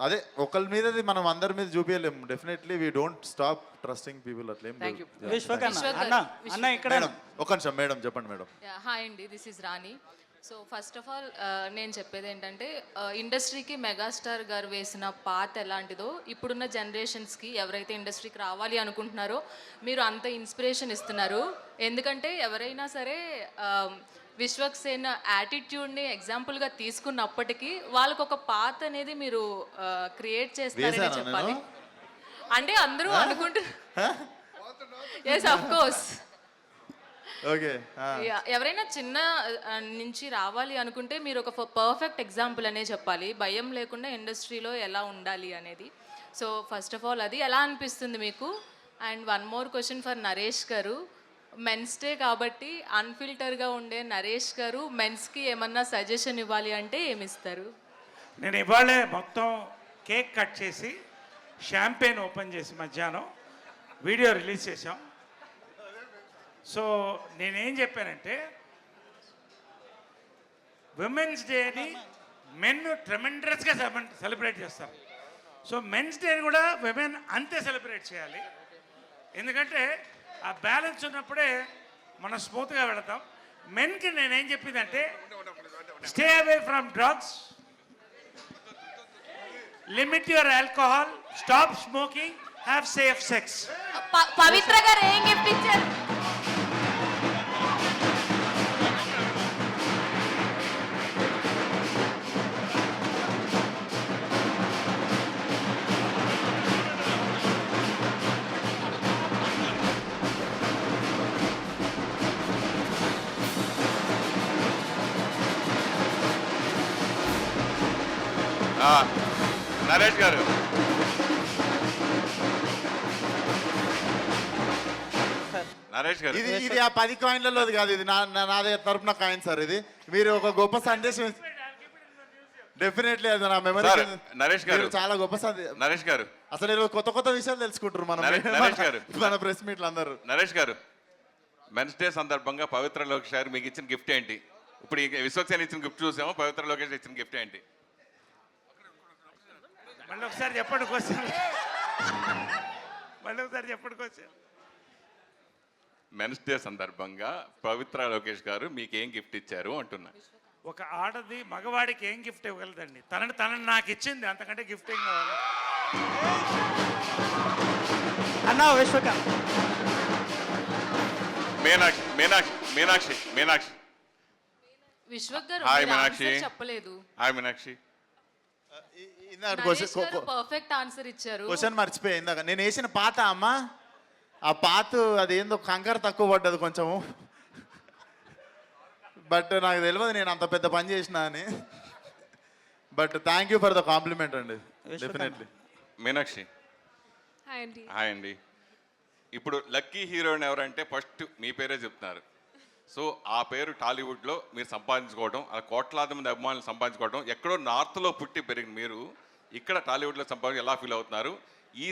అదే ఒకళ్ళ మీద మనం అందరి మీద చూపించలేము. Definitely we don't stop trusting people. అట్లా ఏం లేదు. విశ్వక్ అన్న ఇక్కడ ఒక నిమిషం మేడం చెప్పండి మేడం. హాయ్ అండి, this is Rani. So first of all నేను చెప్పేది ఏంటంటే ఇండస్ట్రీకి మెగాస్టార్ గారు వేసిన పాత్ ఎలాంటిదో ఇప్పుడున్న జనరేషన్స్కి ఎవరైతే ఇండస్ట్రీకి రావాలి అనుకుంటున్నారో మీరు అంత ఇన్స్పిరేషన్ ఇస్తున్నారు. ఎందుకంటే ఎవరైనా సరే విశ్వక్ సేన్ యాటిట్యూడ్ని ఎగ్జాంపుల్గా తీసుకున్నప్పటికీ వాళ్ళకు ఒక పాత్ అనేది మీరు క్రియేట్ చేస్తారని చెప్పాలి. అంటే అందరూ అనుకుంటున్నారు. Yes of course. ఓకే. ఎవరైనా చిన్న నుంచి రావాలి అనుకుంటే మీరు ఒక పర్ఫెక్ట్ ఎగ్జాంపుల్ అనే చెప్పాలి, భయం లేకుండా ఇండస్ట్రీలో ఎలా ఉండాలి అనేది. సో ఫస్ట్ ఆఫ్ ఆల్ అది ఎలా అనిపిస్తుంది మీకు? And one more question for Naresh garu. Men's day కాబట్టి అన్ఫిల్టర్గా ఉండే నరేష్ గారు మెన్స్కి ఏమన్నా సజెషన్ ఇవ్వాలి అంటే ఏమిస్తారు? నేను ఇవాళే మొత్తం కేక్ కట్ చేసి షాంపెయిన్ ఓపెన్ చేసి మధ్యాహ్నం వీడియో రిలీజ్ చేశాం. సో నేనేం చెప్పానంటే విమెన్స్ డేని మెన్ ట్రెమెండస్గా సెలబ్రేట్ చేస్తారు. సో మెన్స్ డేని కూడా విమెన్ అంతే సెలబ్రేట్ చేయాలి. ఎందుకంటే ఆ బ్యాలెన్స్ ఉన్నప్పుడే మనం స్మూత్గా వెళతాం. మెన్కి నేనేం చెప్పిందంటే stay away from drugs, limit your alcohol, stop smoking, have safe sex. Pavitra garu ఏం గిఫ్ట్ ఇచ్చారు? నరేష్ గారు, నరేష్ గారు, ఇది ఆ 10 కాయిన్లలోది కాదు, ఇది నా తరపున కాయిన్ సార్. ఇది మీరు ఒక గొప్ప సందేశం. డెఫినెట్లీ అది నా మెమరీ. నరేష్ గారు చాలా గొప్ప సందేశం. నరేష్ గారు, అసలు ఈరోజు కొత్త విషయాలు తెలుసుకుంటారు నరేష్ గారు, మన ప్రెస్ మీట్లు అందరూ. నరేష్ గారు, మెన్స్ డే సందర్భంగా పవిత్ర లోకేష్ గారు మీకు ఇచ్చిన గిఫ్ట్ ఏంటి? ఇప్పుడు విశ్వక్ సేన్ ఇచ్చిన గిఫ్ట్ చూసాము, పవిత్ర లోకేష్ ఇచ్చిన గిఫ్ట్ ఏంటి? మళ్ళీ ఒకసారి చెప్పండి క్వశ్చన్. మళ్ళీ ఒకసారి చెప్పండి క్వశ్చన్. మెన్స్ డే సందర్భంగా పవిత్ర లోకేష్ గారు మీకు ఏం గిఫ్ట్ ఇచ్చారు అంటున్నా. ఒక ఆడది మగవాడికి ఏం గిఫ్ట్ ఇవ్వగలదండి? తనని నాకు ఇచ్చింది, అంతకంటే గిఫ్ట్ ఏం కావాలి? అన్నా విశ్వకాంత్. మీనాక్షి మీనాక్షి మీనాక్షి మీనాక్షి విశ్వక్ గారు హాయ్ మీరు మీనాక్షి. answer చెప్పలేదు. హాయ్ మీనాక్షి. పర్ఫెక్ట్ ఆన్సర్ ఇచ్చారు. క్వశ్చన్ మర్చిపోయా ఇందాక. నేను వేసిన పాత అమ్మ, ఆ పాత అదేందో కంకర తక్కువ పడ్డది కొంచెము. బట్ నాకు తెలియదు నేను అంత పెద్ద పని చేసిన అని. But thank you for the complement అండి. డెఫినెట్లీ. మీనాక్షి హాయ్ అండి. హాయ్ అండి. ఇప్పుడు లక్కీ హీరోయిన్ ఎవరంటే ఫస్ట్ మీ పేరే చెప్తున్నారు. సో ఆ పేరు టాలీవుడ్లో మీరు సంపాదించుకోవడం, ఆ కోట్లాది మంది అభిమానులు సంపాదించుకోవడం, ఎక్కడో నార్త్లో పుట్టి పెరిగిన మీరు ఇక్కడ టాలీవుడ్లో సంపాదించి ఎలా ఫీల్ అవుతున్నారు? ఈ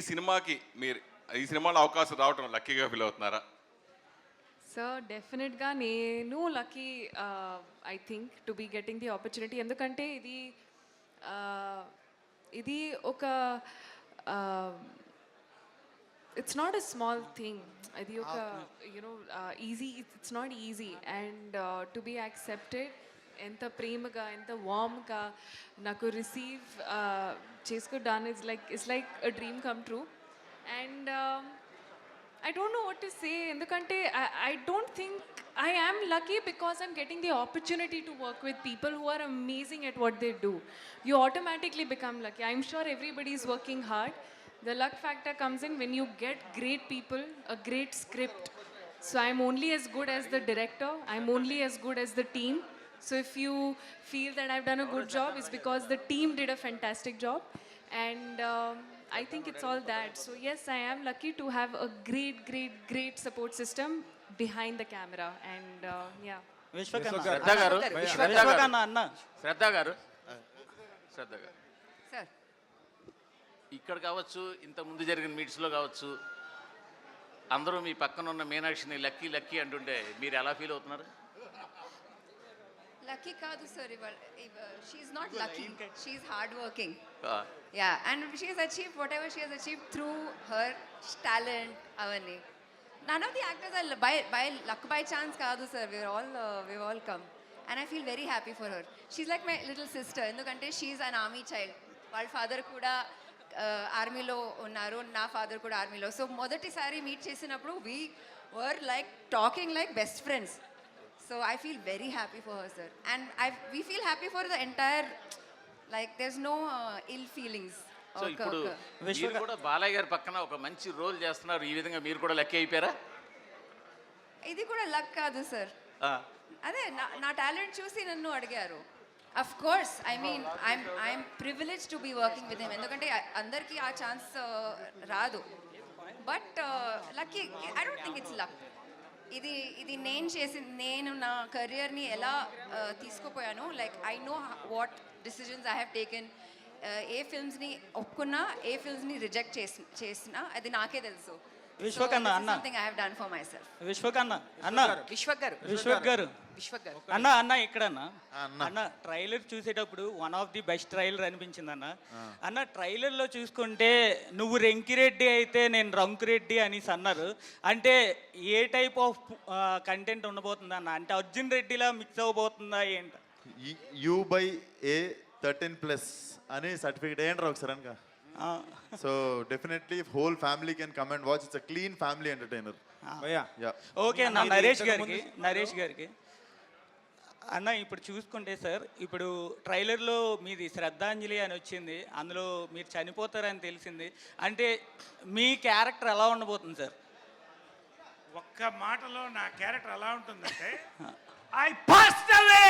సినిమాలో అవకాశం రావడం లక్కీగా ఫీల్ అవుతున్నారా? సార్ డెఫినెట్గా నేను lucky I think to be getting the opportunity. ఎందుకంటే ఇది ఒక it's not a small thing. ఇది ఒక easy, it's not easy. And to be accepted, ఎంత ప్రేమగా ఎంత వామ్గా నాకు రిసీవ్ చేసుకోవడానికి it's like a dream come true. And I don't know what to say. ఎందుకంటే I don't think I am lucky because I'm getting the opportunity to work with people who are amazing at what they do. You automatically become lucky. I'm sure everybody is working hard. The luck factor comes in when you get great people, a great script. So I'm only as good as the director. I'm only as good as the team. So if you feel that I've done a good job, it's because the team did a fantastic job. And I think it's all that. So yes, I am lucky to have a great support system behind the camera. And yeah. శ్రద్ధ గారు sir ఇక్కడ కావచ్చు, ఇంత ముందు జరిగిన మీట్స్లో కావచ్చు, అందరూ మీ పక్కన ఉన్న మీనాక్షిని లక్కీ లక్కీ అంటుంటే మీరు ఎలా ఫీల్ అవుతున్నారు? లక్కీ కాదు sir, she's not lucky, she's hard working. And she has achieved whatever she has achieved through her talent. None of the actors are by luck by chance kaadu sir. We've all come. And I feel very happy for her. She's like my little sister, ఎందుకంటే she's an army child. వాళ్ళ father కూడా ఆర్మీలో ఉన్నారు, నా father కూడా ఆర్మీలో. So మొదటిసారి meet చేసినప్పుడు we were like talking like best friends. So I feel very happy for her sir. And we feel happy for the entire, like there is no ill feelings. So ఇప్పుడు మీరు కూడా బాలయ్య గారి పక్కన ఒక మంచి role చేస్తున్నారు, ఈ విధంగా మీరు కూడా లెక్క అయిపోయారా? ఇది కూడా లక్ కాదు సార్, అదే నా టాలెంట్ చూసి నన్ను అడిగారు. Of course, I mean I'm privilege to be working with him, ఎందుకంటే అందరికీ ఆ ఛాన్స్ రాదు. But lucky, I don't think it's luck. ఇది నేను నా కెరియర్ని ఎలా తీసుకుపోయాను, like I know what decisions I have taken. ఏ ఫిల్మ్స్ని ఒప్పుకున్నా, ఏ ఫిల్మ్స్ని రిజెక్ట్ చేసినా అది నాకే తెలుసు. విశ్వక్ అన్న something I have done for my self. Vishwak అన్న విశ్వక్ గారు అన్న ఇక్కడన్నా అన్న ట్రైలర్ చూసేటప్పుడు one of the best trailer అనిపించింది అన్న ట్రైలర్లో చూసుకుంటే నువ్వు రెంకిరెడ్డి అయితే నేను రంకురెడ్డి అనేసి అన్నారు. అంటే ఏ టైప్ ఆఫ్ కంటెంట్ ఉండబోతుంది అన్న? అంటే అర్జున్ రెడ్డిలా మిక్స్ అవ్వబోతుందా ఏంట? U/A13+ అని సర్టిఫికేట్ ఏంట్రా ఒకసారి అనక. So definitely whole family can come and watch. It's a clean family entertainer. Okay అన్న. నరేష్ గారికి అన్న ఇప్పుడు చూసుకుంటే సార్, ఇప్పుడు ట్రైలర్లో మీది శ్రద్ధాంజలి అని వచ్చింది, అందులో మీరు చనిపోతారని తెలిసింది. అంటే మీ క్యారెక్టర్ ఎలా ఉండబోతుంది సార్? ఒక్క మాటలో నా క్యారెక్టర్ ఎలా ఉంటుందంటే ఐ పాస్డ్ అవే.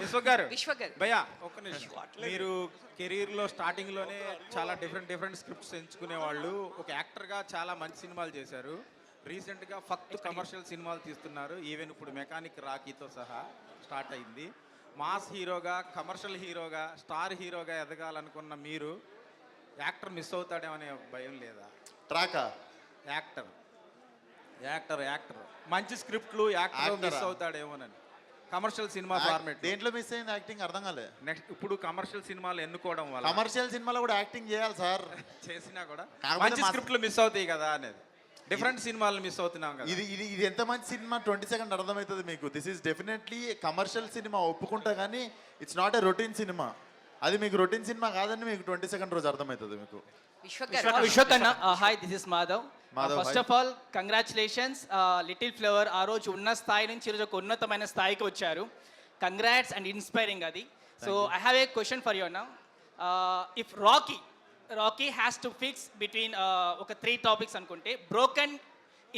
విశ్వక్ గారు భయ్యా ఒక్క నిమిషం. మీరు కెరీర్లో స్టార్టింగ్లోనే చాలా డిఫరెంట్ స్క్రిప్ట్స్ ఎంచుకునే వాళ్ళు. ఒక యాక్టర్గా చాలా మంచి సినిమాలు చేశారు. రీసెంట్గా ఫక్త్ కమర్షియల్ సినిమాలు తీస్తున్నారు. ఈవెన్ ఇప్పుడు మెకానిక్ రాకీతో సహా స్టార్ట్ అయింది. మాస్ హీరోగా, కమర్షియల్ హీరోగా, స్టార్ హీరోగా ఎదగాలనుకున్న మీరు యాక్టర్ మిస్ అవుతాడేమనే భయం లేదా? ట్రాకా యాక్టర్ మంచి స్క్రిప్ట్లు యాక్టర్ మిస్ అవుతాడేమోనని. కమర్షియల్ సినిమా ఫార్మేట్ దేంట్లో మిస్ అయింది యాక్టింగ్? అర్థం కాలే. నెక్స్ట్ ఇప్పుడు కమర్షియల్ సినిమాలు ఎన్నుకోవడం వల్ల కమర్షియల్ సినిమాలో కూడా యాక్టింగ్ చేయాలి సార్. చేసినా కూడా మంచి స్క్రిప్ట్లు మిస్ అవుతాయి కదా అనేది. డిఫరెంట్ సినిమాలు మిస్ అవుతున్నాం కదా. ఇది ఎంత మంచి సినిమా 20 సెకండ్ అర్థమవుతుంది మీకు. This is definitely commercial cinema ఒప్పుకుంటా, కానీ it's not a routine cinema. అది మీకు రొటీన్ సినిమా కాదని మీకు 20 సెకండ్ రోజు అర్థమవుతుంది మీకు. విశ్వక్ అన్న, hi, this is Madhav. First of all congratulations. Little flower ఆ రోజు ఉన్న స్థాయి నుంచి ఈరోజు ఒక ఉన్నతమైన స్థాయికి వచ్చారు. కంగ్రాట్స్ అండ్ ఇన్స్పైరింగ్ అది. So I have a question for you అన్న. If Rocky has to fix between ఒక 3 టాపిక్స్ అనుకుంటే, broken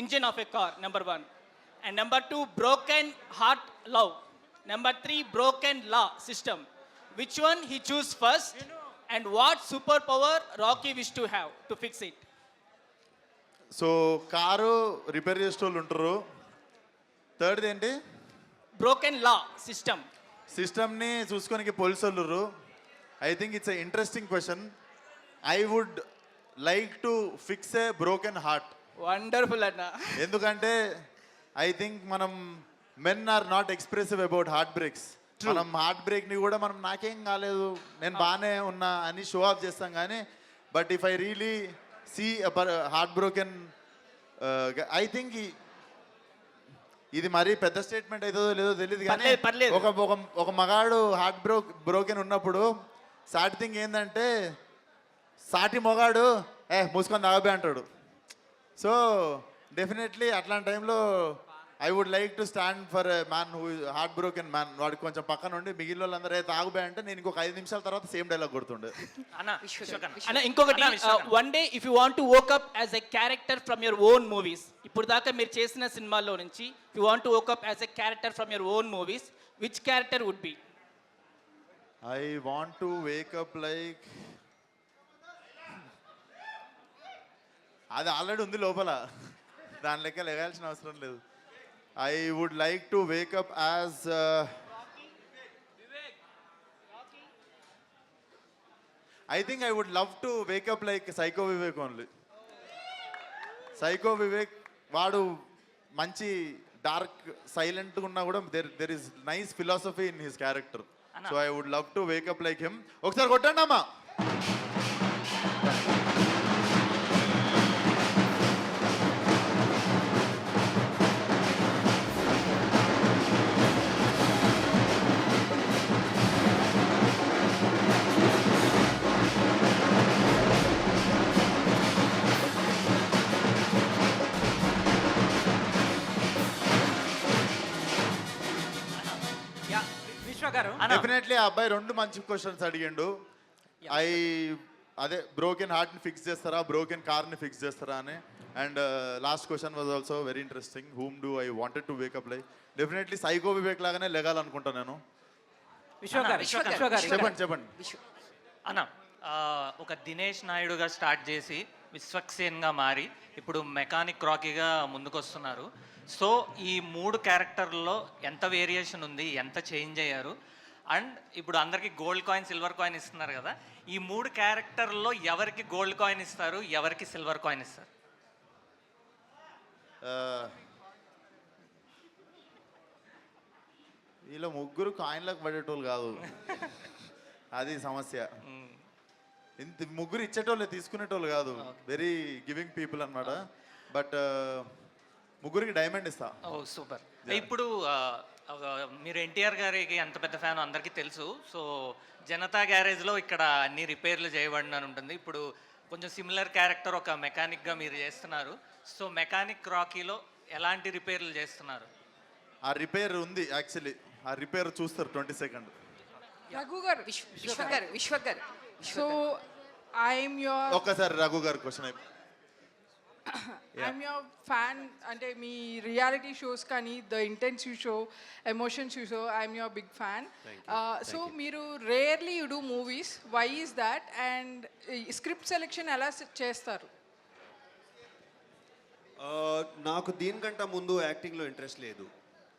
engine of a car number 1, and number 2 broken heart love, number 3 broken law system. Which one he choose first and what superpower Rocky wish to have to fix it? So car repair చేసే వాళ్ళు ఉంటారు. Third ఏంటి? Broken law సిస్టమ్ని చూసుకోనికి police వాళ్ళు. I think it's a interesting question. I would like to fix a broken heart. Wonderful అన్న. ఎందుకంటే I think మనం men are not expressive about heart breaks. మనం హార్ట్ బ్రేక్ని కూడా మనం నాకేం కాలేదు, నేను బాగానే ఉన్నా అని షో ఆఫ్ చేస్తాం. కానీ but if I really see heart broken, I think ఇది మరీ పెద్ద స్టేట్మెంట్ అవుతుందో లేదో తెలియదు, కానీ ఒక మగాడు హార్ట్ బ్రోకెన్ ఉన్నప్పుడు సాటి థింగ్ ఏంటంటే, సాటి మొగాడు మూసుకొని తాగబే అంటాడు. సో డెఫినెట్లీ అట్లాంటి టైంలో I would like to stand for a man who heart broken man. వాడికి కొంచెం పక్కన ఉండి మిగిలిన వాళ్ళందరూ తాగుబే అంటే నేను ఇంకొక 5 నిమిషాల తర్వాత సేమ్ డైలాగ్ కొడుతుండే. అన్న ఇంకొకటి, one day if you want to woke up as a character from your own movies, ఇప్పుడు దాకా మీరు చేసిన సినిమాల్లో నుంచి you want to woke up as a character from your own movies, which character would be? I want to wake up like, అది already ఉంది లోపల, దాని లెక్క లెగాల్సిన అవసరం లేదు. I would like to wake up as I think I would love to wake up like Psycho Vivek only. Psycho Vivek vaadu manchi dark silent unna kuda there is nice philosophy in his character. So I would love to wake up like him. Okkar kottandi amma. Definitely ఆ అబ్బాయి 2 మంచి questions అడిగిండు. అదే broken హార్ట్ని fix చేస్తారా, broken కార్ని fix చేస్తారా అని. And last question was also very interesting. Whom do I wanted to wake up like. Definitely psycho Vivek లాగానే లెగాలనుకుంటా నేను. చెప్పండి. అన్న ఒక దినేష్ నాయుడుగా స్టార్ట్ చేసి విశ్వక్సేన్గా మారి ఇప్పుడు మెకానిక్ రాకీగా ముందుకొస్తున్నారు. సో ఈ 3 క్యారెక్టర్లో ఎంత వేరియేషన్ ఉంది, ఎంత చేంజ్ అయ్యారు? అండ్ ఇప్పుడు అందరికీ గోల్డ్ కాయిన్, సిల్వర్ కాయిన్ ఇస్తున్నారు కదా, ఈ 3 క్యారెక్టర్లో ఎవరికి గోల్డ్ కాయిన్ ఇస్తారు, ఎవరికి సిల్వర్ కాయిన్ ఇస్తారు? వీళ్ళ ముగ్గురు కాయిన్లకు పడేటోళ్ళు కాదు, అది సమస్య. ఇంత ముగ్గురు ఇచ్చేటోళ్ళే, తీసుకునేటోళ్ళు కాదు. వెరీ గివింగ్ పీపుల్ అన్నమాట. బట్ ముగ్గురికి డైమండ్ ఇస్తా. ఓ సూపర్. ఇప్పుడు మీరు ఎన్టీఆర్ గారికి ఎంత పెద్ద ఫ్యాన్ అందరికీ తెలుసు. సో జనతా గ్యారేజ్లో ఇక్కడ అన్ని రిపేర్లు చేయబడిన ఉంటుంది. ఇప్పుడు కొంచెం సిమిలర్ క్యారెక్టర్ ఒక మెకానిక్గా మీరు చేస్తున్నారు. సో మెకానిక్ రాకీలో ఎలాంటి రిపేర్లు చేస్తున్నారు? ఆ రిపేర్ ఉంది యాక్చువల్లీ. ఆ రిపేర్ చూస్తారు 20 సెకండ్. రఘు గారు, విశ్వక్ గారు, సో ఐఎమ్ యువర్ ఒక్కసారి రఘు గారు క్వశ్చన్ ఐఎమ్ యువర్ ఫ్యాన్. అంటే మీ రియాలిటీ షోస్ కానీ the intense you show, emotions you show, I'm your big fan. So మీరు rarely you do movies, why is that? And script selection ఎలా చేస్తారు? నాకు దీనికంటే ముందు యాక్టింగ్లో ఇంట్రెస్ట్ లేదు.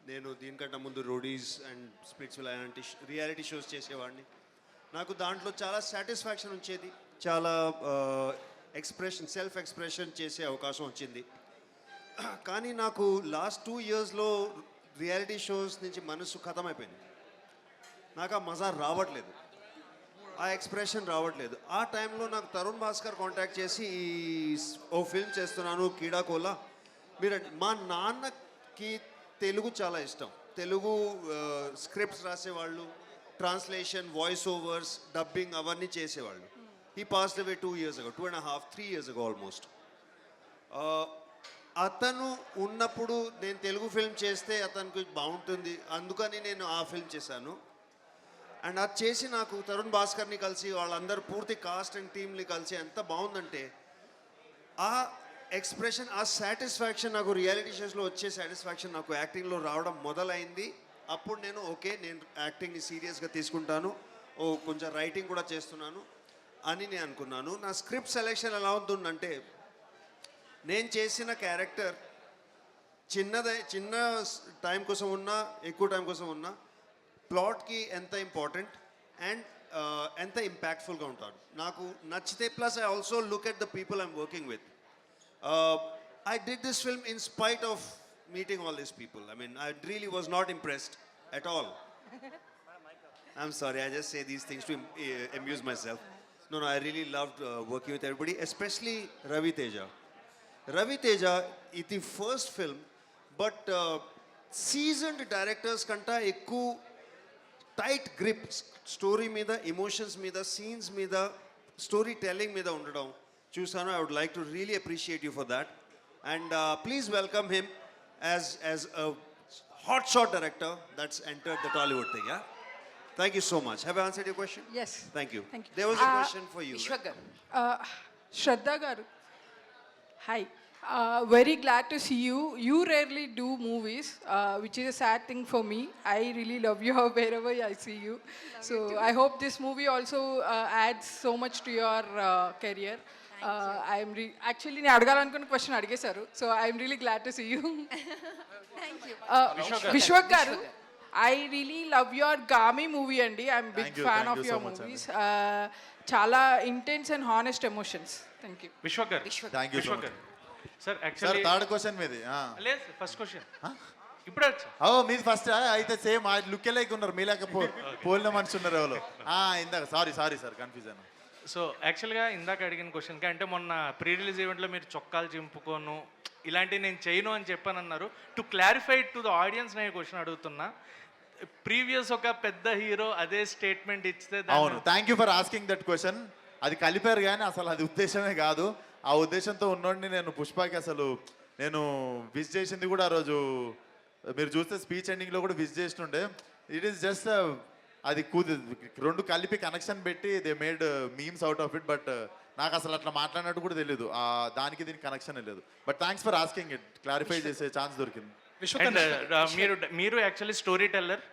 నేను దీనికంటే ముందు రోడీస్ అండ్ స్ప్లిట్స్ అలాంటి రియాలిటీ షోస్ చేసేవాడిని. నాకు దాంట్లో చాలా సాటిస్ఫాక్షన్ వచ్చేది, చాలా సెల్ఫ్ ఎక్స్ప్రెషన్ చేసే అవకాశం వచ్చింది. కానీ నాకు లాస్ట్ 2 ఇయర్స్లో రియాలిటీ షోస్ నుంచి మనసు ఖతమైపోయింది. నాకు ఆ మజా రావట్లేదు, ఆ ఎక్స్ప్రెషన్ రావట్లేదు. ఆ టైంలో నాకు తరుణ్ భాస్కర్ కాంటాక్ట్ చేసి ఓ ఫిల్మ్ చేస్తున్నాను కీడాకోలా, మీరు మా నాన్నకి తెలుగు చాలా ఇష్టం. తెలుగు స్క్రిప్ట్స్ రాసేవాళ్ళు, ట్రాన్స్లేషన్, వాయిస్ ఓవర్స్, డబ్బింగ్ అవన్నీ చేసేవాళ్ళు. He passed away 2 years ago, 2.5, 3 years ago almost. అతను ఉన్నప్పుడు నేను తెలుగు ఫిల్మ్ చేస్తే అతనికి బాగుంటుంది, అందుకని నేను ఆ ఫిల్మ్ చేశాను. అండ్ అది చేసి నాకు తరుణ్ భాస్కర్ని కలిసి వాళ్ళందరూ పూర్తి కాస్ట్ అండ్ టీమ్ని కలిసి ఎంత బాగుందంటే ఆ ఎక్స్ప్రెషన్, ఆ సాటిస్ఫాక్షన్, నాకు రియాలిటీ షోస్లో వచ్చే సాటిస్ఫాక్షన్ నాకు యాక్టింగ్లో రావడం మొదలైంది. అప్పుడు నేను నేను యాక్టింగ్ని సీరియస్గా తీసుకుంటాను, కొంచెం రైటింగ్ కూడా చేస్తున్నాను అని నేను అనుకున్నాను. నా స్క్రిప్ట్ సెలెక్షన్ ఎలా ఉంటుందంటే, నేను చేసిన క్యారెక్టర్ చిన్న టైం కోసం ఉన్నా, ఎక్కువ టైం కోసం ఉన్నా, ప్లాట్కి ఎంత ఇంపార్టెంట్ అండ్ ఎంత ఇంపాక్ట్ఫుల్గా ఉంటాడు నాకు నచ్చితే. Plus I also look at the people I'm working with. I did this film in spite of meeting all these people. I mean, I really was not impressed at all. I'm sorry, I just say these things to amuse myself. No, I really loved working with everybody, especially Ravi Teja. Ravi Teja is the first film, but seasoned directors kanta ekku tight grip story meeda, emotions meeda, scenes meeda, storytelling meeda undadam చూసాను. I would like to really appreciate you for that. And please welcome him as a hotshot director that's entered the Tollywood thing. Yeah. Thank you so much. Have I answered your question? Yes. Thank you. Thank you. There was a question for you. Vishwak garu. Shraddha garu. Hi. Very glad to see you. You rarely do movies, which is a sad thing for me. I really love you wherever I see you. So I hope this movie also adds so much to your career. Actually, నేను అడగాలనుకున్న question అడిగేశారు. So I'm really glad to see you. Vishwak garu, I really love your Gaami movie అండి. I'm big fan of your movies. చాలా intense and honest emotions. Thank you. Vishwak garu, thank you so much. Sir actually third question మీది. లేదు first question ఇప్పుడే వచ్చా. మీది first అయితే same look like ఉన్నారు, మీలాక పోలిన మనిషి ఉన్నారు ఎవరు. ఇందాక సారీ సార్ కన్ఫ్యూజ్ అన్న. సో యాక్చువల్గా ఇందాక అడిగిన క్వశ్చన్కి, అంటే మొన్న ప్రీ రిలీజ్ ఈవెంట్లో మీరు చొక్కాలు చింపుకోను ఇలాంటివి నేను చేయను అని చెప్పానన్నారు. To clarify to the audience నేను క్వశ్చన్ అడుగుతున్నా. ప్రీవియస్ ఒక పెద్ద హీరో అదే స్టేట్మెంట్ ఇస్తే. అవును, thank you for asking that question. అది కలిపారు కానీ అసలు అది ఉద్దేశమే కాదు. ఆ ఉద్దేశంతో ఉన్నోడిని నేను పుష్పకి అసలు నేను విజ్ చేసింది కూడా ఆ రోజు మీరు చూస్తే స్పీచ్ ఎండింగ్లో కూడా విజ్ చేస్తుండే. ఇట్ ఈస్ జస్ట్ అది రెండు కలిపి కనెక్షన్ పెట్టి they made memes out of it. But నాకు అసలు అట్లా మాట్లాడినట్టు కూడా తెలియదు. దానికి దీనికి కనెక్షన్ లేదు. But thanks for asking it. Clarify చేసే ఛాన్స్ దొరికింది. మీరు యాక్చువల్లీ స్టోరీ టెల్లర్.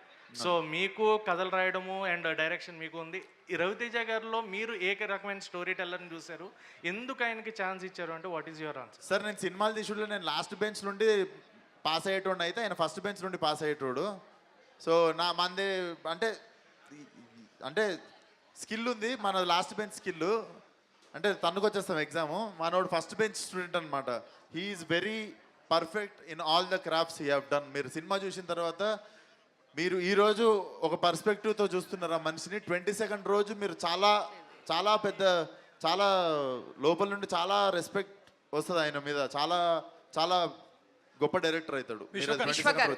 సో మీకు కథలు రాయడము అండ్ డైరెక్షన్ మీకు ఉంది. ఈ రవితేజ గారిలో మీరు ఏ రకమైన స్టోరీ టెల్లర్ని చూశారు, ఎందుకు ఆయనకి ఛాన్స్ ఇచ్చారు అంటే what is your answer? Sir నేను సినిమాలు తీసుకుంటే నేను లాస్ట్ బెంచ్ నుండి పాస్ అయ్యేటోడు అయితే ఆయన ఫస్ట్ బెంచ్ నుండి పాస్ అయ్యేటోడు. సో మంది అంటే స్కిల్ ఉంది, మన లాస్ట్ బెంచ్ స్కిల్ అంటే తన్నుకొచ్చేస్తాం ఎగ్జామ్. మనోడు ఫస్ట్ బెంచ్ స్టూడెంట్ అనమాట. He's very perfect in all the crafts he have done. మీరు సినిమా చూసిన తర్వాత మీరు ఈరోజు ఒక పర్స్పెక్టివ్తో చూస్తున్నారు ఆ మనిషిని. 22nd రోజు మీరు చాలా చాలా పెద్ద చాలా లోపల నుండి చాలా రెస్పెక్ట్ వస్తుంది ఆయన మీద. చాలా చాలా గొప్ప డైరెక్టర్ అవుతాడు. విశ్వక్ గారు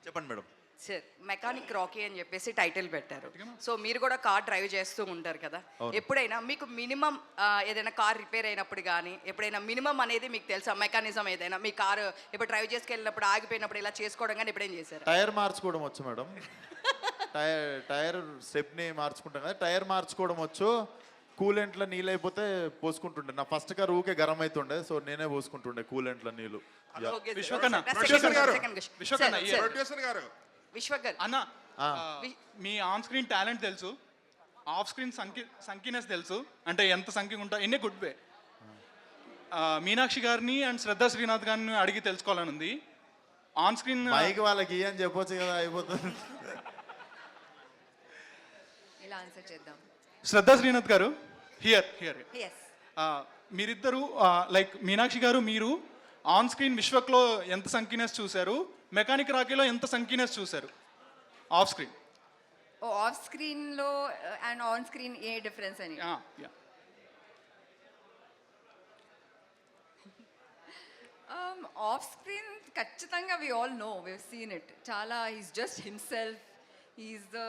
చెప్పండి మేడం. సార్, మెకానిక్ రాకీ అని చెప్పేసి టైటిల్ పెట్టారు. సో మీరు కూడా కార్ డ్రైవ్ చేస్తూ ఉంటారు కదా, ఎప్పుడైనా మీకు మినిమం ఏదైనా కార్ రిపేర్ అయినప్పుడు కానీ ఎప్పుడైనా మినిమం అనేది మీకు తెలుసా? మెకానిజం ఏదైనా మీ కారు ఇప్పుడు డ్రైవ్ చేసుకెళ్ళినప్పుడు ఆగిపోయినప్పుడు ఇలా చేసుకోవడం కానీ ఎప్పుడైనా చేశారు? టైర్ మార్చుకోవడం వచ్చు మేడం. టైర్ స్టెప్ని మార్చుకుంటాం కదా, టైర్ మార్చుకోవడం వచ్చు. కూలెంట్లో నీళ్ళు అయిపోతే పోసుకుంటుండే. నా ఫస్ట్ కార్ ఊకే గరం అవుతుండే, సో నేనే పోసుకుంటుండే కూలెంట్లో నీళ్ళు. విశ్వక్ గారు అన్న, మీ ఆన్ స్క్రీన్ టాలెంట్ తెలుసు, ఆఫ్ స్క్రీన్ సంకీనెస్ తెలుసు. అంటే ఎంత సంఖ్య ఉంటా ఎన్ని గుడ్ వే. మీనాక్షి గారిని అండ్ శ్రద్ధా శ్రీనాథ్ గారిని అడిగి తెలుసుకోవాలని ఉంది. ఆన్ స్క్రీన్ మైక్ వాళ్ళకి అని చెప్పొచ్చు కదా, అయిపోతుంది. ఇలా ఆన్సర్ చేద్దాం. శ్రద్ధా శ్రీనాథ్ గారు, హియర్ yes మీరిద్దరు లైక్ మీనాక్షి గారు, మీరు ఆన్ స్క్రీన్ విశ్వక్లో ఎంత సంకీనెస్ చూశారు, మెకానిక్ రాకీలో ఎంత సంకీనెస్ చూశారు ఆఫ్ స్క్రీన్? ఆఫ్ స్క్రీన్లో అండ్ ఆన్ స్క్రీన్ ఏ డిఫరెన్స్ అని? ఆఫ్ స్క్రీన్ ఖచ్చితంగా we all know, we have seen it. చాలా he's just himself, he's the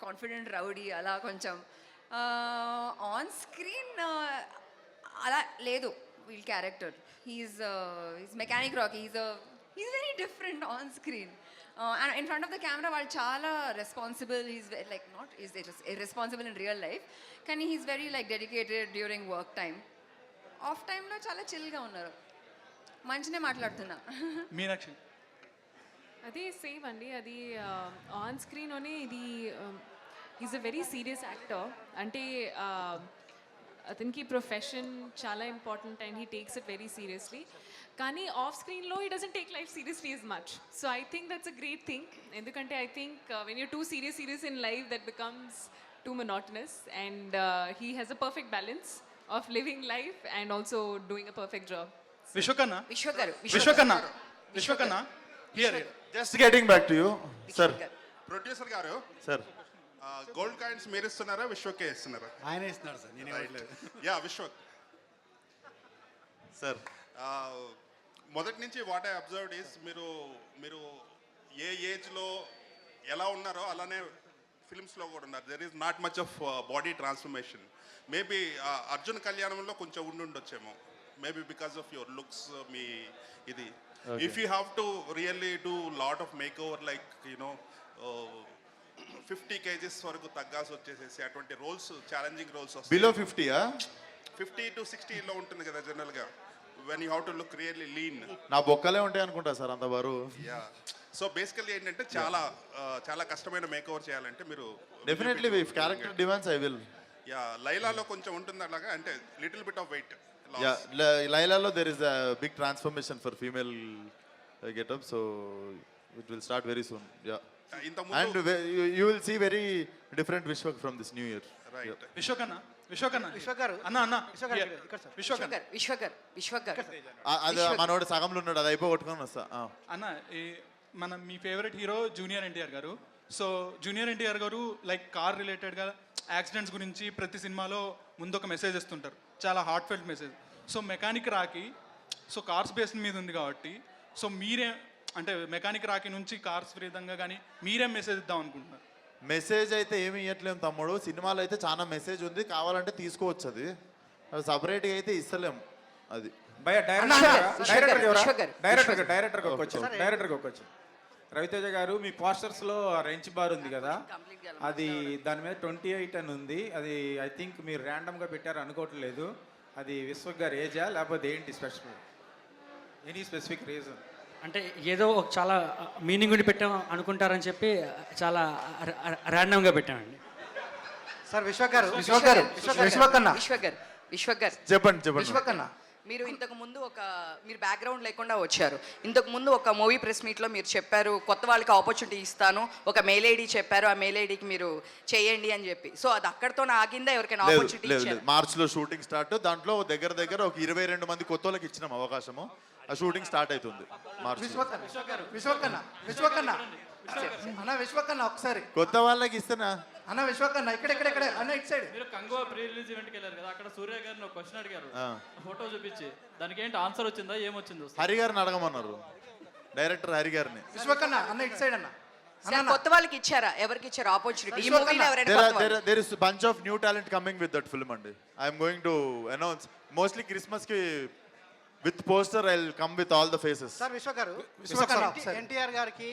confident rowdy అలా కొంచెం. ఆన్ స్క్రీన్ అలా లేదు వీళ్ళ character. He's mechanic Rocky, he's very different on screen. And in front of the camera వాళ్ళు చాలా responsible. He's like not is responsible in real life, కానీ he's very like dedicated during work time. Of టైంలో చాలా చిల్గా ఉన్నారు, మంచినే మాట్లాడుతున్నా. మీనాక్షి అదే same అండి. అది ఆన్ స్క్రీన్లోనే ఇది is a very serious actor. అంటే అతనికి ప్రొఫెషన్ చాలా important and he takes it very seriously. కానీ ఆఫ్ స్క్రీన్లో he doesn't take life seriously as much. So I think that's a great thing. ఎందుకంటే I think when you too serious in life that becomes too monotonous, and he has a perfect balance of living life and also doing a perfect job. విశ్వకన్నా here just getting back to you sir. Producer గారు, sir gold coins మీరు ఇస్తున్నారా విశ్వకే ఇస్తున్నారా? ఆయన ఇస్తున్నారు sir, నేను ఇవ్వట్లేదు. Yeah Vishwak sir, మొదటి నుంచి వాట్ ఐ అబ్జర్వ్డ్ ఈస్ మీరు ఏ ఏజ్లో ఎలా ఉన్నారో అలానే ఫిల్మ్స్లో కూడా ఉన్నారు. There is not much of body transformation. Maybe Arjun కళ్యాణంలో కొంచెం ఉండొచ్చేమో, maybe because of your looks. మీ ఇది if you have to really do lot of make over like you know 50 kgs వరకు తగ్గాల్సి వచ్చేసేసి అటువంటి రోల్స్, ఛాలెంజింగ్ రోల్స్ వస్తాయి. బిలో 50 50 to 60 ఉంటుంది కదా జనరల్గా, when you have to look really lean. నా బొక్కలే ఉంటాయి అనుకుంటా సార్ అంత బరువు. యా, సో బేసికల్లీ ఏంటంటే చాలా చాలా కష్టమైన మేక్ ఓవర్ చేయాలంటే మీరు definitely if character demands I will. Yeah, లైలాలో కొంచెం ఉంటుంది అలాగా, అంటే little bit of weight. Yeah, Lailaలో there is a big transformation for female getup, so it will start very soon. Yeah. And you will see very different Vishwak from this new year. Right. Vishwak గారు అన్న విశ్వక్ గారు అది మనోడు సగంలో ఉన్నాడు, అది అయిపోగొట్టుకొని వస్తా. అన్న, మీ ఫేవరెట్ హీరో జూనియర్ ఎన్టీఆర్ గారు. సో జూనియర్ ఎన్టీఆర్ గారు లైక్ కార్ రిలేటెడ్గా యాక్సిడెంట్స్ గురించి ప్రతి సినిమాలో ముందు ఒక మెసేజ్ ఇస్తుంటారు, చాలా heart felt message. So mechanic Rocky so cars based మీద ఉంది కాబట్టి, సో మీరే అంటే మెకానిక్ రాకీ నుంచి కార్స్ విధంగా కానీ మీరేం మెసేజ్ ఇద్దాం అనుకుంటున్నారు? మెసేజ్ అయితే ఏమి ఇవ్వట్లేము తమ్ముడు. సినిమాలో అయితే చాలా మెసేజ్ ఉంది, కావాలంటే తీసుకోవచ్చు. అది సపరేట్గా అయితే ఇస్తలేము. అది డైరెక్టర్ రవితేజ గారు మీ పోస్టర్స్లో రెంచ్ బార్ ఉంది కదా, అది దాని మీద 28 అని ఉంది. అది ఐ థింక్ మీరు ర్యాండమ్గా పెట్టారు అనుకోవట్లేదు. అది విశ్వక్ గారు ఏజా లేకపోతే ఏంటి స్పెషల్, ఎనీ స్పెసిఫిక్ రీజన్? అంటే ఏదో ఒక చాలా మీనింగ్ ఉండి పెట్టాం అనుకుంటారని చెప్పి చాలా ర్యాండమ్గా పెట్టామండి. సార్ విశ్వక్ గారు, విశ్వక్ గారు, విశ్వక్ అన్న, విశ్వక్ గారు చెప్పండి విశ్వక్ అన్న, మీరు ఇంతకు ముందు మీరు బ్యాక్గ్రౌండ్ లేకుండా వచ్చారు. ఇంతకు ముందు ఒక మూవీ ప్రెస్ మీట్లో మీరు చెప్పారు కొత్త వాళ్ళకి ఆపర్చునిటీ ఇస్తాను, ఒక మెయిల్ ఐడి చెప్పారు, ఆ మెయిల్ ఐడికి మీరు చేయండి అని చెప్పి. సో అది అక్కడితో ఆగిందా, ఎవరికైనా ఆపర్చునిటీ ఇచ్చారు? మార్చ్లో షూటింగ్ స్టార్ట్, దాంట్లో దగ్గర ఒక 22 మంది కొత్త వాళ్ళకి ఇచ్చినాం అవకాశము. ఆ షూటింగ్ స్టార్ట్ అవుతుంది మార్చ్. విశ్వక్ అన్న, అన్న విశ్వక్ అన్న ఒకసారి కొత్త వాళ్ళకి ఇస్తేనా అన్న, విశ్వక్ అన్న ఇక్కడ అన్న ఇటు సైడ్. మీరు కంగువా ప్రీ రిలీజ్ ఈవెంట్కి వెళ్ళారు కదా, అక్కడ సూర్య గారిని ఒక క్వశ్చన్ అడిగారు, ఫోటో చూపించి దానికి ఏంటి ఆన్సర్ వచ్చిందా, ఏమొచ్చిందో? హరి గారిని అడగమన్నారు, డైరెక్టర్ హరి గారిని. విశ్వక్ అన్న, అన్న ఇటు సైడ్ అన్న. కొత్త వాళ్ళకి ఇచ్చారా, ఎవరికి ఇచ్చారు ఆపర్చునిటీ? ఈ మూవీలో ఎవరైనా there is bunch of new talent coming with that film అండి. I am going to announce mostly Christmas కి with poster I'll come with all the faces. Sir Vishwak garu, Vishwak అన్న ఎన్టీఆర్ గారికి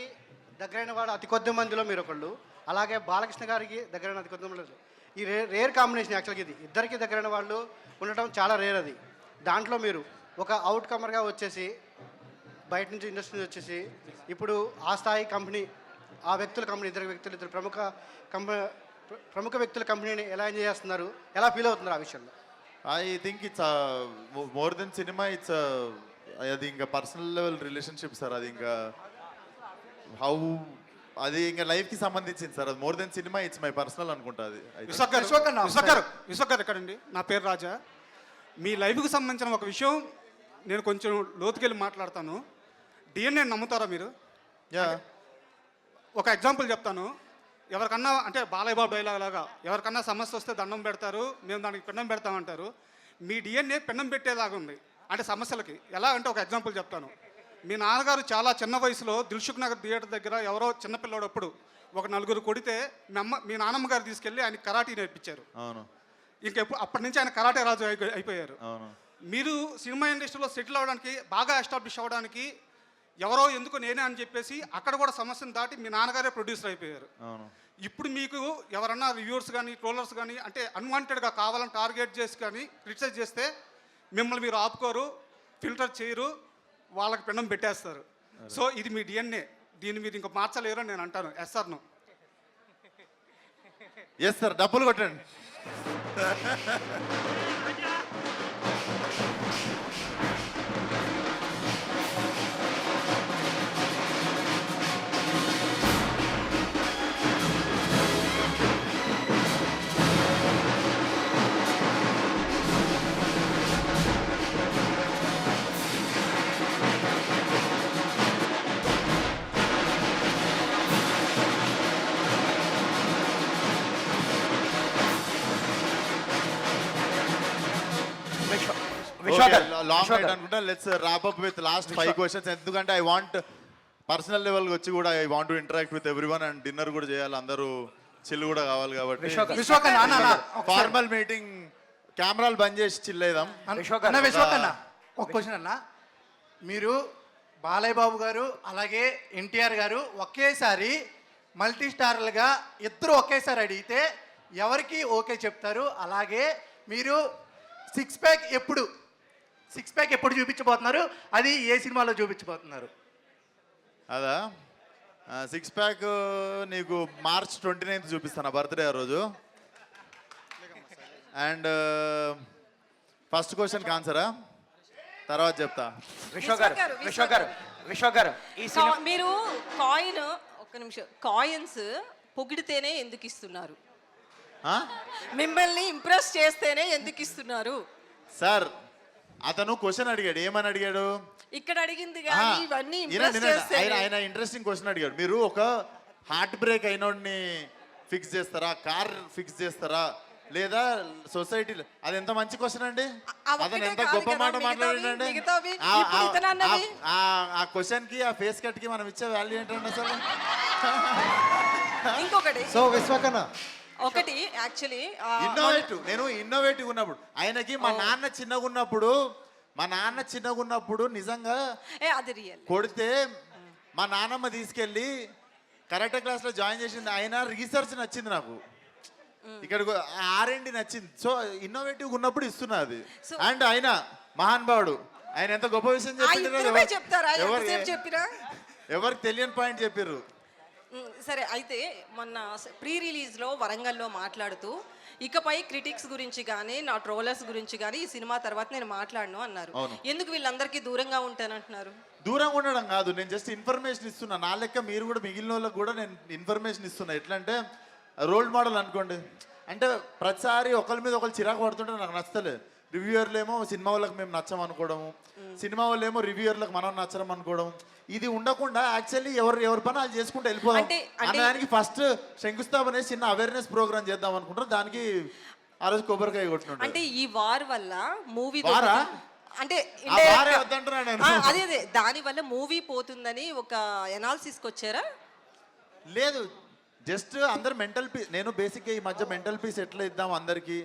దగ్గరైన వాడు అతి కొద్ది మందిలో మీరు ఒకళ్ళు, అలాగే బాలకృష్ణ గారికి దగ్గరైన అతి కొద్ది మందిలో. ఈ రేర్ కాంబినేషన్ యాక్చువల్గా ఇది ఇద్దరికి దగ్గరైన వాళ్ళు ఉండటం చాలా రేర్. అది దాంట్లో మీరు ఒక అవుట్ కమర్గా వచ్చేసి బయట నుంచి ఇండస్ట్రీ నుంచి వచ్చేసి ఇప్పుడు ఆ స్థాయి కంపెనీ, ఆ వ్యక్తుల కంపెనీ, ఇద్దరు ప్రముఖ వ్యక్తుల కంపెనీని ఎలా ఎంజాయ్ చేస్తున్నారు, ఎలా ఫీల్ అవుతున్నారు ఆ విషయంలో? I think it's more than cinema, it's అది ఇంకా పర్సనల్ లెవెల్ రిలేషన్షిప్ సార్. అది ఇంకా అది ఇంకా లైఫ్కి సంబంధించింది సార్. అది more than cinema, it's my personal అనుకుంటా. అది విశ్వక్ గారు ఎక్కడండి? నా పేరు రాజా. మీ లైఫ్కి సంబంధించిన ఒక విషయం నేను కొంచెం లోతుకెళ్ళి మాట్లాడతాను. డిఎన్ఏ నమ్ముతారా మీరు? ఒక ఎగ్జాంపుల్ చెప్తాను. ఎవరికన్నా అంటే బాలయ్య బాబు డైలాగ్ లాగా ఎవరికన్నా సమస్య వస్తే దండం పెడతారు, మేము దానికి పిండం పెడతామంటారు. మీ డిఎన్ఏ పిండం పెట్టేలాగా ఉంది అంటే సమస్యలకి. ఎలా అంటే ఒక ఎగ్జాంపుల్ చెప్తాను. మీ నాన్నగారు చాలా చిన్న వయసులో దిల్సుఖ్ నగర్ థియేటర్ దగ్గర ఎవరో చిన్నపిల్లడప్పుడు ఒక 4 కొడితే మీ నాన్నమ్మ గారు తీసుకెళ్ళి ఆయన కరాటీ నేర్పించారు. ఇంకెప్పుడు అప్పటి నుంచి ఆయన కరాటే రాజు అయిపోయారు. మీరు సినిమా ఇండస్ట్రీలో సెటిల్ అవ్వడానికి, బాగా ఎస్టాబ్లిష్ అవ్వడానికి ఎవరో ఎందుకు నేనే అని చెప్పేసి అక్కడ కూడా సమస్యను దాటి మీ నాన్నగారే ప్రొడ్యూసర్ అయిపోయారు. ఇప్పుడు మీకు ఎవరన్నా రివ్యూవర్స్ కానీ ట్రోలర్స్ కానీ అంటే అన్వాంటెడ్గా కావాలని టార్గెట్ చేసి కానీ క్రిటిసైజ్ చేస్తే మిమ్మల్ని మీరు ఆపుకోరు, ఫిల్టర్ చేయరు, వాళ్ళకి పిండం పెట్టేస్తారు. సో ఇది మీ డిఎన్ఏ, దీన్ని మీరు ఇంకా మార్చలేరు అని నేను అంటాను. Yes sir? No? Yes sir. డబ్బులు కొట్టండి. లాంగ్ నైట్ అనుకుంటా. Let's wrap up with last 5 questions. ఎందుకంటే ఐ వాంట్ పర్సనల్ లెవెల్ వచ్చి కూడా I want to interact with everyone and dinner కూడా చేయాలి, అందరూ చిల్ కూడా కావాలి కాబట్టి ఫార్మల్ మీటింగ్ కెమెరాలు బంద్ చేసి చిల్లేదాం. విశ్వక్ అన్న ఒక క్వశ్చన్ అన్న, మీరు బాలయ్య బాబు గారు అలాగే ఎన్టీఆర్ గారు ఒకేసారి మల్టీ స్టార్లుగా ఇద్దరు ఒకేసారి అడిగితే ఎవరికి ఓకే చెప్తారు? అలాగే మీరు సిక్స్ ప్యాక్ ఎప్పుడు చూపించబోతున్నారు, అది ఏ సినిమాలో చూపించబోతున్నారు? అదా 6 ప్యాక్ నీకు March 29th చూపిస్తాను, బర్త్డే ఆ రోజు. అండ్ ఫస్ట్ క్వశ్చన్కి ఆన్సరా తర్వాత చెప్తా. విశ్వక్ గారు మీరు కాయిన్, ఒక్క నిమిషం, కాయిన్స్ పొగిడితేనే ఎందుకు ఇస్తున్నారు? మిమ్మల్ని ఇంప్రెస్ చేస్తేనే ఎందుకు ఇస్తున్నారు? సార్ అతను క్వశ్చన్ అడిగాడు, ఏమని అడిగాడు? ఇక్కడ అడిగింది కానీ ఇవన్నీ ఇంప్రెస్ చేస్తే ఆయన ఇంట్రెస్టింగ్ క్వశ్చన్ అడిగాడు. మీరు ఒక హార్ట్ బ్రేక్ అయినోడిని ఫిక్స్ చేస్తారా, కార్ ఫిక్స్ చేస్తారా, లేదా సొసైటీలో? అది ఎంత మంచి క్వశ్చన్ అండి, అతను ఎంత గొప్ప మాట మాట్లాడండి. ఆ క్వశ్చన్ కి, ఆ ఫేస్ కట్ కి మనం ఇచ్చే వాల్యూ ఏంటండి అసలు? ఇంకొకటి ఒకటి యాక్చువల్లీ నేను ఇన్నోవేటివ్ ఉన్నప్పుడు ఆయనకి మా నాన్న చిన్నగా ఉన్నప్పుడు నిజంగా అది రియల్ కొడితే మా నాన్నమ్మ తీసుకెళ్ళి కరాటే క్లాస్లో జాయిన్ చేసింది. అయినా రీసెర్చ్ నచ్చింది నాకు, ఇక్కడ R&D నచ్చింది. సో ఇన్నోవేటివ్గా ఉన్నప్పుడు ఇస్తున్నా అది. అండ్ ఆయన మహానుభావుడు, ఆయన ఎంత గొప్ప విషయం చెప్పిరా ఎవరికి తెలియని పాయింట్ చెప్పారు. సరే, అయితే మొన్న ప్రీ రిలీజ్లో వరంగల్లో మాట్లాడుతూ ఇకపై క్రిటిక్స్ గురించి కానీ నా ట్రోలర్స్ గురించి కానీ ఈ సినిమా తర్వాత నేను మాట్లాడను అన్నారు. ఎందుకు వీళ్ళందరికీ దూరంగా ఉంటానంటున్నారు? దూరంగా ఉండడం కాదు, నేను జస్ట్ ఇన్ఫర్మేషన్ ఇస్తున్నా. నా లెక్క మీరు కూడా మిగిలిన వాళ్ళకి కూడా నేను ఇన్ఫర్మేషన్ ఇస్తున్నా. ఎట్లా అంటే రోల్ మోడల్ అనుకోండి. అంటే ప్రతిసారి ఒకరి మీద ఒకరు చిరాకు పడుతుంటే నాకు నచ్చలేదు. రివ్యూయర్లు ఏమో సినిమా వాళ్ళకి మేము నచ్చం అనుకోవడము, సినిమా వాళ్ళు ఏమో రివ్యూయర్లకు మనం నచ్చడం అనుకోవడం, ఇది ఉండకుండా యాక్చువల్లీ ఎవరి పని వాళ్ళు చేసుకుంటూ వెళ్ళిపోదాం అన్న దానికి ఫస్ట్ శంకుస్థాపన చిన్న అవేర్నెస్ ప్రోగ్రామ్ చేద్దాం అనుకుంటారు. దానికి ఆ రోజు కొబ్బరికాయ కొట్టినట్టు. అంటే ఈ వార్ వల్ల మూవీ అంటే అదే దాని వల్ల మూవీ పోతుందని ఒక ఎనాలిసిస్కి వచ్చారా? లేదు, జస్ట్ అందరు మెంటల్ పీస్. నేను బేసిక్గా ఈ మధ్య మెంటల్ పీస్ ఎట్లా ఇద్దాం అందరికీ,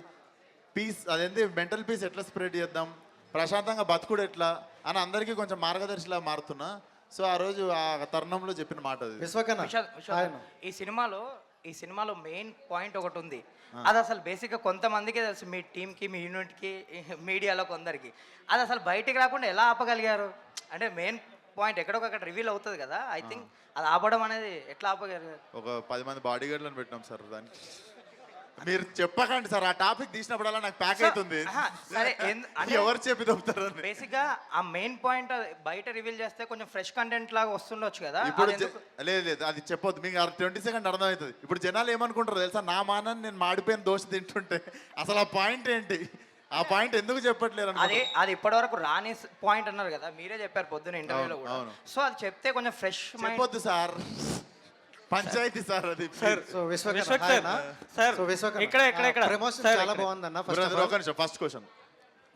పీస్ అదేంటి మెంటల్ పీస్ ఎట్లా స్ప్రెడ్ చేద్దాం, ప్రశాంతంగా బతుకుడు ఎట్లా అని అందరికీ కొంచెం మార్గదర్శిలా మారుతున్నా. సో ఆ రోజు ఆ తరుణంలో చెప్పిన మాట అది. ఈ సినిమాలో మెయిన్ పాయింట్ ఒకటి ఉంది. అది అసలు బేసిక్గా కొంతమందికి తెలుసు, మీ టీంకి, మీ యూనిట్కి, మీడియాలో కొందరికి. అది అసలు బయటికి రాకుండా ఎలా ఆపగలిగారు? అంటే మెయిన్ పాయింట్ ఎక్కడొకక్కడ రివీల్ అవుతుంది కదా. ఐ థింక్ అది ఆపడం అనేది ఎట్లా ఆపగలిగారు? ఒక 10 మంది బాడీ గార్డ్లను పెట్టినాం సార్. దానికి మీరు చెప్పకండి సార్, ఆ టాపిక్ తీసినప్పుడల్లా నాకు ప్యాక్ అవుతుంది. సరే, ఎవరు చెప్పి తప్పుతారు? బేసిక్గా ఆ మెయిన్ పాయింట్ బయట రివీల్ చేస్తే కొంచెం ఫ్రెష్ కంటెంట్ లాగా వస్తుండొచ్చు కదా. ఇప్పుడు లేదు అది చెప్పొద్దు, మీకు 20 సెకండ్ అర్థమవుతుంది. ఇప్పుడు జనాలు ఏమనుకుంటారు తెలుసా, నా మానాన్ని నేను మాడిపోయిన దోశ తింటుంటే అసలు ఆ పాయింట్ ఏంటి, ఆ పాయింట్ ఎందుకు చెప్పట్లేరు? అది ఇప్పటివరకు రాని పాయింట్ అన్నారు కదా, మీరే చెప్పారు పొద్దున ఇంటర్వ్యూలో కూడా. సో అది చెప్తే కొంచెం ఫ్రెష్ చెప్పొద్దు సార్, పంచాయతీ సార్ అది. ప్రమోషన్ చాలా బాగుందన్న. ఫస్ట్ క్వశ్చన్,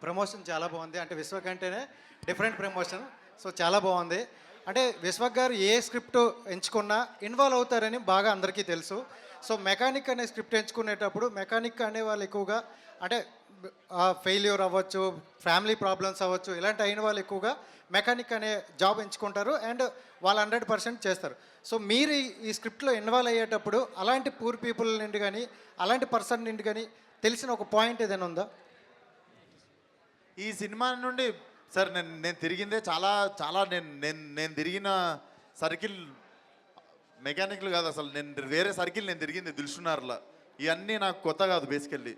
ప్రమోషన్ చాలా బాగుంది. అంటే విశ్వక్ అంటేనే డిఫరెంట్ ప్రమోషన్. సో చాలా బాగుంది. అంటే విశ్వక్ గారు ఏ స్క్రిప్ట్ ఎంచుకున్నా ఇన్వాల్వ్ అవుతారని బాగా అందరికీ తెలుసు. సో మెకానిక్ అనే స్క్రిప్ట్ ఎంచుకునేటప్పుడు మెకానిక్ అనే వాళ్ళు ఎక్కువగా అంటే ఫెయిల్యూర్ అవ్వచ్చు, ఫ్యామిలీ ప్రాబ్లమ్స్ అవ్వచ్చు, ఇలాంటి అయిన వాళ్ళు ఎక్కువగా మెకానిక్ అనే జాబ్ ఎంచుకుంటారు అండ్ వాళ్ళు 100% చేస్తారు. సో మీరు ఈ స్క్రిప్ట్లో ఇన్వాల్వ్ అయ్యేటప్పుడు అలాంటి పూర్ పీపుల్ నుండి కానీ అలాంటి పర్సన్ నుండి కానీ తెలిసిన ఒక పాయింట్ ఏదైనా ఉందా? ఈ సినిమా నుండి సార్ నేను తిరిగిందే చాలా నేను తిరిగిన సర్కిల్ మెకానిక్లు కాదు అసలు. నేను వేరే సర్కిల్ నేను తిరిగింది దిల్సునార్లా. ఇవన్నీ నాకు కొత్త కాదు. బేసికల్లీ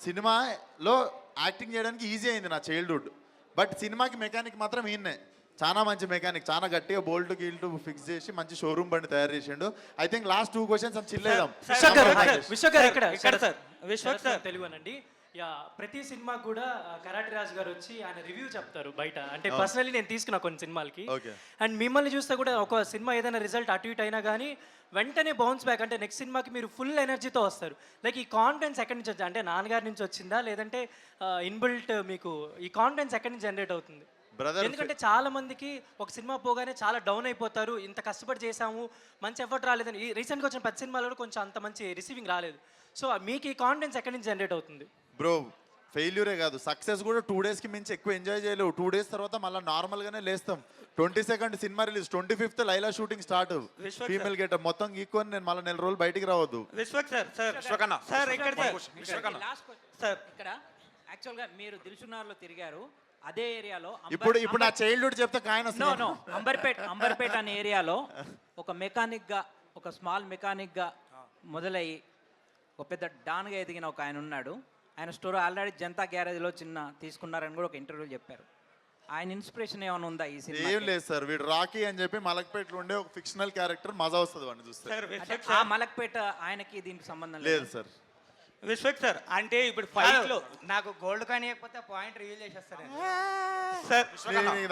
సినిమాలో యాక్టింగ్ చేయడానికి ఈజీ అయింది నా చైల్డ్హుడ్. బట్ సినిమాకి మెకానిక్ మాత్రం ఈయన్నే. చాలా మంచి మెకానిక్, చాలా గట్టిగా బోల్ట్ గీల్ట్ ఫిక్స్ చేసి మంచి షోరూమ్ బండి తయారు చేసిండు. ఐ థింక్ లాస్ట్ 2 క్వశ్చన్స్ అని చిల్లేదాం. విశ్వక్ సార్ తెలుగునండి. యా, ప్రతి సినిమా కూడా కరాటే రాజు గారు వచ్చి ఆయన రివ్యూ చెప్తారు బయట. అంటే పర్సనలీ నేను తీసుకున్నా కొన్ని సినిమాలకి. అండ్ మిమ్మల్ని చూస్తే కూడా ఒక సినిమా ఏదైనా రిజల్ట్ అటు ఇటు అయినా కానీ వెంటనే బౌన్స్ బ్యాక్, అంటే నెక్స్ట్ సినిమాకి మీరు ఫుల్ ఎనర్జీతో వస్తారు. లైక్ ఈ కాన్ఫిడెన్స్ ఎక్కడి నుంచి వచ్చింది? అంటే నాన్నగారి నుంచి వచ్చిందా, లేదంటే ఇన్బిల్ట్ మీకు ఈ కాన్ఫిడెన్స్ ఎక్కడి నుంచి జనరేట్ అవుతుంది? ఎందుకంటే చాలా మందికి ఒక సినిమా పోగానే చాలా డౌన్ అయిపోతారు. ఇంత కష్టపడి చేసాము, మంచి ఎఫర్ట్ రాలేదని. ఈ రీసెంట్గా వచ్చిన 10 సినిమాలలో కొంచెం అంత మంచి రిసీవింగ్ రాలేదు. సో మీకు ఈ కాన్ఫిడెన్స్ ఎక్కడి నుంచి జనరేట్ అవుతుంది? బ్రో, ఫెయిల్యూరే కాదు, సక్సెస్ కూడా 2 డేస్కి మించి ఎక్కువ ఎంజాయ్ చేయలేవు. 2 డేస్ తర్వాత మళ్ళీ నార్మల్గానే లేస్తాం. 22nd cinema release, 25th Laila shooting start. Female getup మొత్తం గీక్కొని నేను మళ్ళీ 4 రోజులు బయటికి రావద్దు. విశ్వక్ సార్ ఇక్కడ యాక్చువల్గా మీరు దిల్సునార్లో తిరిగారు, అదే ఏరియాలో ఇప్పుడు నా చైల్డ్హుడ్ చెప్తే కాయన అంబర్పేట అనే ఏరియాలో ఒక మెకానిక్గా, ఒక స్మాల్ మెకానిక్గా మొదలయ్యి ఒక పెద్ద డాన్గా ఎదిగిన ఒక ఆయన ఉన్నాడు. ఆయన స్టోరీ ఆల్రెడీ జనతా గ్యారేజ్లో చిన్న తీసుకున్నారని కూడా ఒక ఇంటర్వ్యూలో చెప్పారు. ఆయన ఇన్స్పిరేషన్ ఏమైనా ఉందా ఈ సినిమా? ఏం లేదు సార్, వీడు రాకీ అని చెప్పి మలక్పేటలో ఉండే ఒక ఫిక్షనల్ క్యారెక్టర్, మజా వస్తుంది వాడిని చూస్తే. ఆ మలక్పేట ఆయనకి దీనికి సంబంధం లేదు సార్. విశ్వక్ సార్, అంటే ఇప్పుడు ఫైట్లో నాకు గోల్డ్ కాయిన్ ఇవ్వకపోతే పాయింట్ రివీల్ చేసేస్తారు సార్.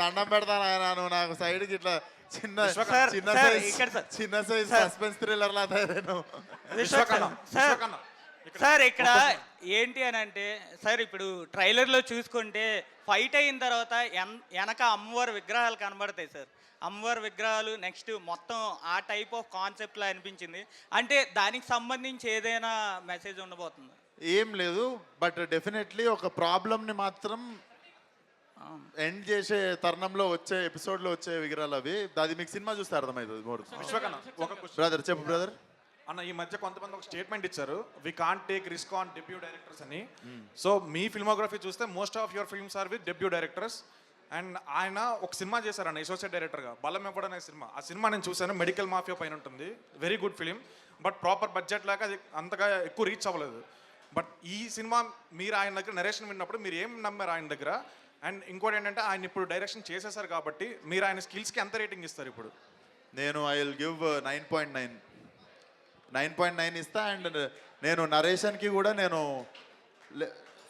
దండం పెడతాను ఆయన, నువ్వు నాకు సైడ్కి ఇట్లా చిన్న సైజ్ సస్పెన్స్ థ్రిల్లర్ లా తయారైన. సార్ ఇక్కడ ఏంటి అని అంటే సార్, ఇప్పుడు ట్రైలర్లో చూసుకుంటే ఫైట్ అయిన తర్వాత వెనక అమ్మవారి విగ్రహాలు కనబడతాయి సార్. అమ్మవారి విగ్రహాలు నెక్స్ట్ మొత్తం ఆ టైప్ ఆఫ్ కాన్సెప్ట్లో అనిపించింది. అంటే దానికి సంబంధించి ఏదైనా మెసేజ్ ఉండబోతుంది? ఏం లేదు, బట్ డెఫినెట్లీ ఒక ప్రాబ్లమ్ని మాత్రం ఎండ్ చేసే తరుణంలో వచ్చే ఎపిసోడ్లో వచ్చే విగ్రహాలు అవి. అది మీకు సినిమా చూస్తే అర్థమవుతుంది మోర్. విశ్వకన్న ఒక క్వశ్చన్ బ్రదర్ చెప్పు బ్రదర్. అన్న ఈ మధ్య కొంతమంది ఒక స్టేట్మెంట్ ఇచ్చారు, we can't take risk on debut directors అని. సో మీ ఫిల్మోగ్రఫీ చూస్తే most of your films are with debut directors. And ఆయన ఒక సినిమా చేశారన్న అసోసియేట్ డైరెక్టర్గా, బలం ఎప్పుడు అనే సినిమా. ఆ సినిమా నేను చూశాను, మెడికల్ మాఫియా పైన ఉంటుంది, very good film. But proper budget లేక అది అంతగా ఎక్కువ రీచ్ అవ్వలేదు. బట్ ఈ సినిమా మీరు ఆయన దగ్గర నరేషన్ విన్నప్పుడు మీరు ఏం నమ్మారు ఆయన దగ్గర? అండ్ ఇంకోటి ఏంటంటే ఆయన ఇప్పుడు డైరెక్షన్ చేసేసారు కాబట్టి మీరు ఆయన స్కిల్స్కి ఎంత రేటింగ్ ఇస్తారు ఇప్పుడు? నేను ఐ విల్ గివ్ 9.9 ఇస్తా. అండ్ నేను నరేషన్కి కూడా నేను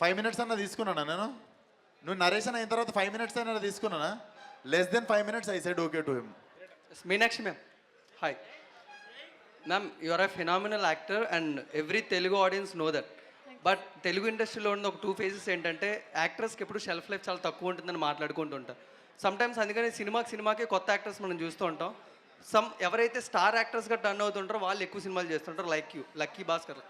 5 minutes అన్న తీసుకున్నానా? నువ్వు నరేషన్ అయిన తర్వాత 5 minutes అయినా తీసుకున్నానా? Less than 5 minutes I said okay to him. Meenakshi ma'am, hi ma'am. You are a phenomenal actor and every Telugu audience know that. But Telugu ఇండస్ట్రీలో ఉన్న ఒక 2 phases ఏంటంటే యాక్టర్స్కి ఎప్పుడు షెల్ఫ్ లైఫ్ చాలా తక్కువ ఉంటుందని మాట్లాడుకుంటుంటాం సమ్టైమ్స్. అందుకని సినిమాకి కొత్త యాక్టర్స్ మనం చూస్తూ ఉంటాం. ఎవరైతే స్టార్ యాక్టర్స్గా టర్న్ అవుతుంటారో వాళ్ళు ఎక్కువ సినిమాలు చేస్తుంటారు, లైక్ యూ, లక్కీ భాస్కర్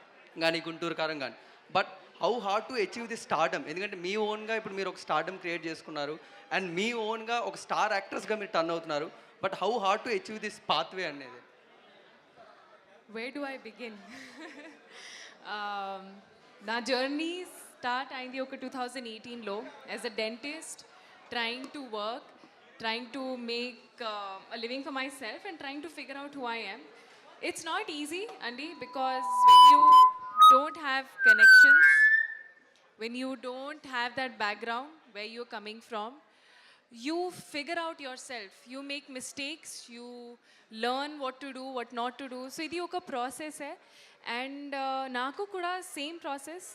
కానీ, గుంటూరు కారం కానీ. But how hard to achieve the stardom? ఎందుకంటే మీ ఓన్గా ఇప్పుడు మీరు ఒక స్టార్డమ్ క్రియేట్ చేసుకున్నారు అండ్ మీ ఓన్గా ఒక స్టార్ యాక్టర్స్గా మీరు టర్న్ అవుతున్నారు. But how hard to achieve this pathway అనేది? Where do I begin? నా జర్నీ స్టార్ట్ అయింది ఒక 2018లో as a dentist, trying to work, trying to make a living for myself and trying to figure out who I am. It's not easy, Andy, because when you don't have connections, when you don't have that background where you're coming from, you figure out yourself. You make mistakes, you learn what to do, what not to do. So idi oka process hai, and naku kuda same process.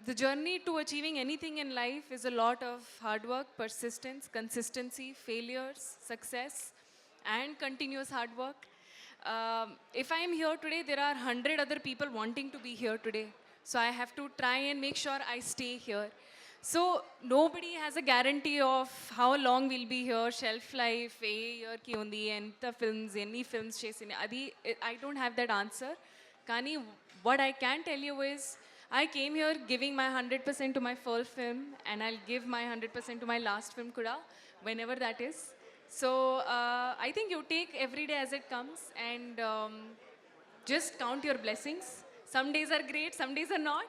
The journey to achieving anything in life is a lot of hard work, persistence, consistency, failures, success, and continuous hard work. If I am here today, there are 100 other people wanting to be here today. So I have to try and make sure I stay here. So nobody has a guarantee of how long we'll be here, shelf life, a year ki undi, enta films, any films chesini. Adi, I don't have that answer. Kani, what I can tell you is, I came here giving my 100% to my first film, and I'll give my 100% to my last film kuda, whenever that is. So I think you take every day as it comes, and just count your blessings. Some days are great, some days are not,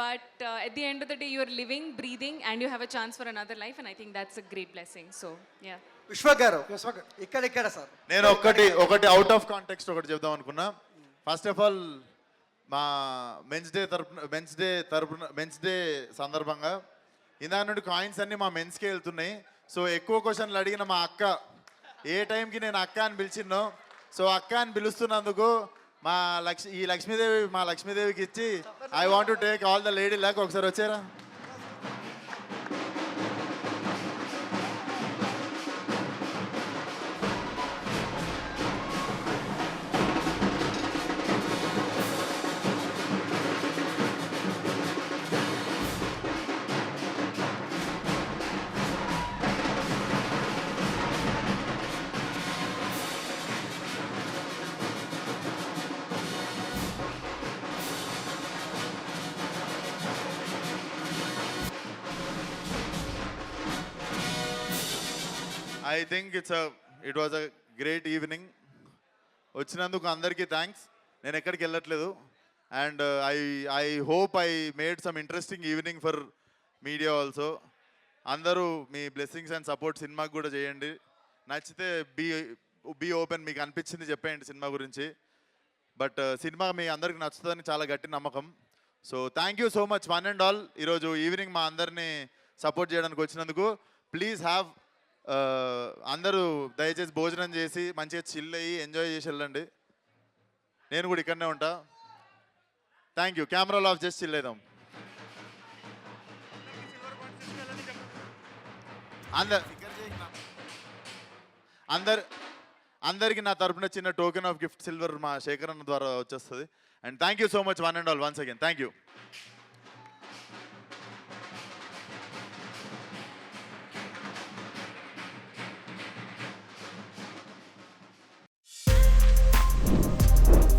but at the end of the day you are living, breathing, and you have a chance for another life, and I think that's a great blessing. So yeah. Vishwak garu ఇక్కడ sir నేను ఒకటి out of context ఒకటి చెప్దాం అనుకున్నా. First of all మా men's day సందర్భంగా ఇందా నుండి కాయిన్స్ అన్నీ మా మెన్స్కే వెళ్తున్నాయి. సో ఎక్కువ క్వశ్చన్లు అడిగిన మా అక్క ఏ టైంకి నేను అక్క అని పిలిచిన్నో, సో అక్క అని పిలుస్తున్నందుకు మా లక్ష్మీదేవికి ఇచ్చి I want to take all the lady luck. ఒకసారి వచ్చారా? I think it was a great evening. వచ్చినందుకు అందరికీ థ్యాంక్స్. నేను ఎక్కడికి వెళ్ళట్లేదు. And I hope I made some interesting evening for media also. అందరూ మీ బ్లెస్సింగ్స్ అండ్ సపోర్ట్ సినిమాకి కూడా చేయండి. నచ్చితే బీ ఓపెన్, మీకు అనిపించింది చెప్పేయండి సినిమా గురించి. బట్ సినిమా మీ అందరికి నచ్చుతుందని చాలా గట్టి నమ్మకం. So thank you so much one and all. ఈరోజు ఈవినింగ్ మా అందరినీ సపోర్ట్ చేయడానికి వచ్చినందుకు. ప్లీజ్ హ్యావ్ అందరూ దయచేసి భోజనం చేసి మంచిగా చిల్ అయ్యి ఎంజాయ్ చేసి వెళ్ళండి. నేను కూడా ఇక్కడనే ఉంటా. Thank you. కెమెరాలు ఆఫ్ చేసి చిల్ అవుదాం. అందరికి నా తరపున చిన్న టోకెన్ ఆఫ్ గిఫ్ట్ సిల్వర్ మా శేఖర్ అన్న ద్వారా వచ్చేస్తుంది. And thank you so much one and all once again. Thank you.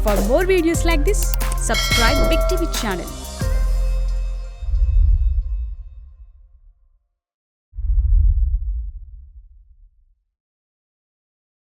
For more videos like this, subscribe Big TV channel.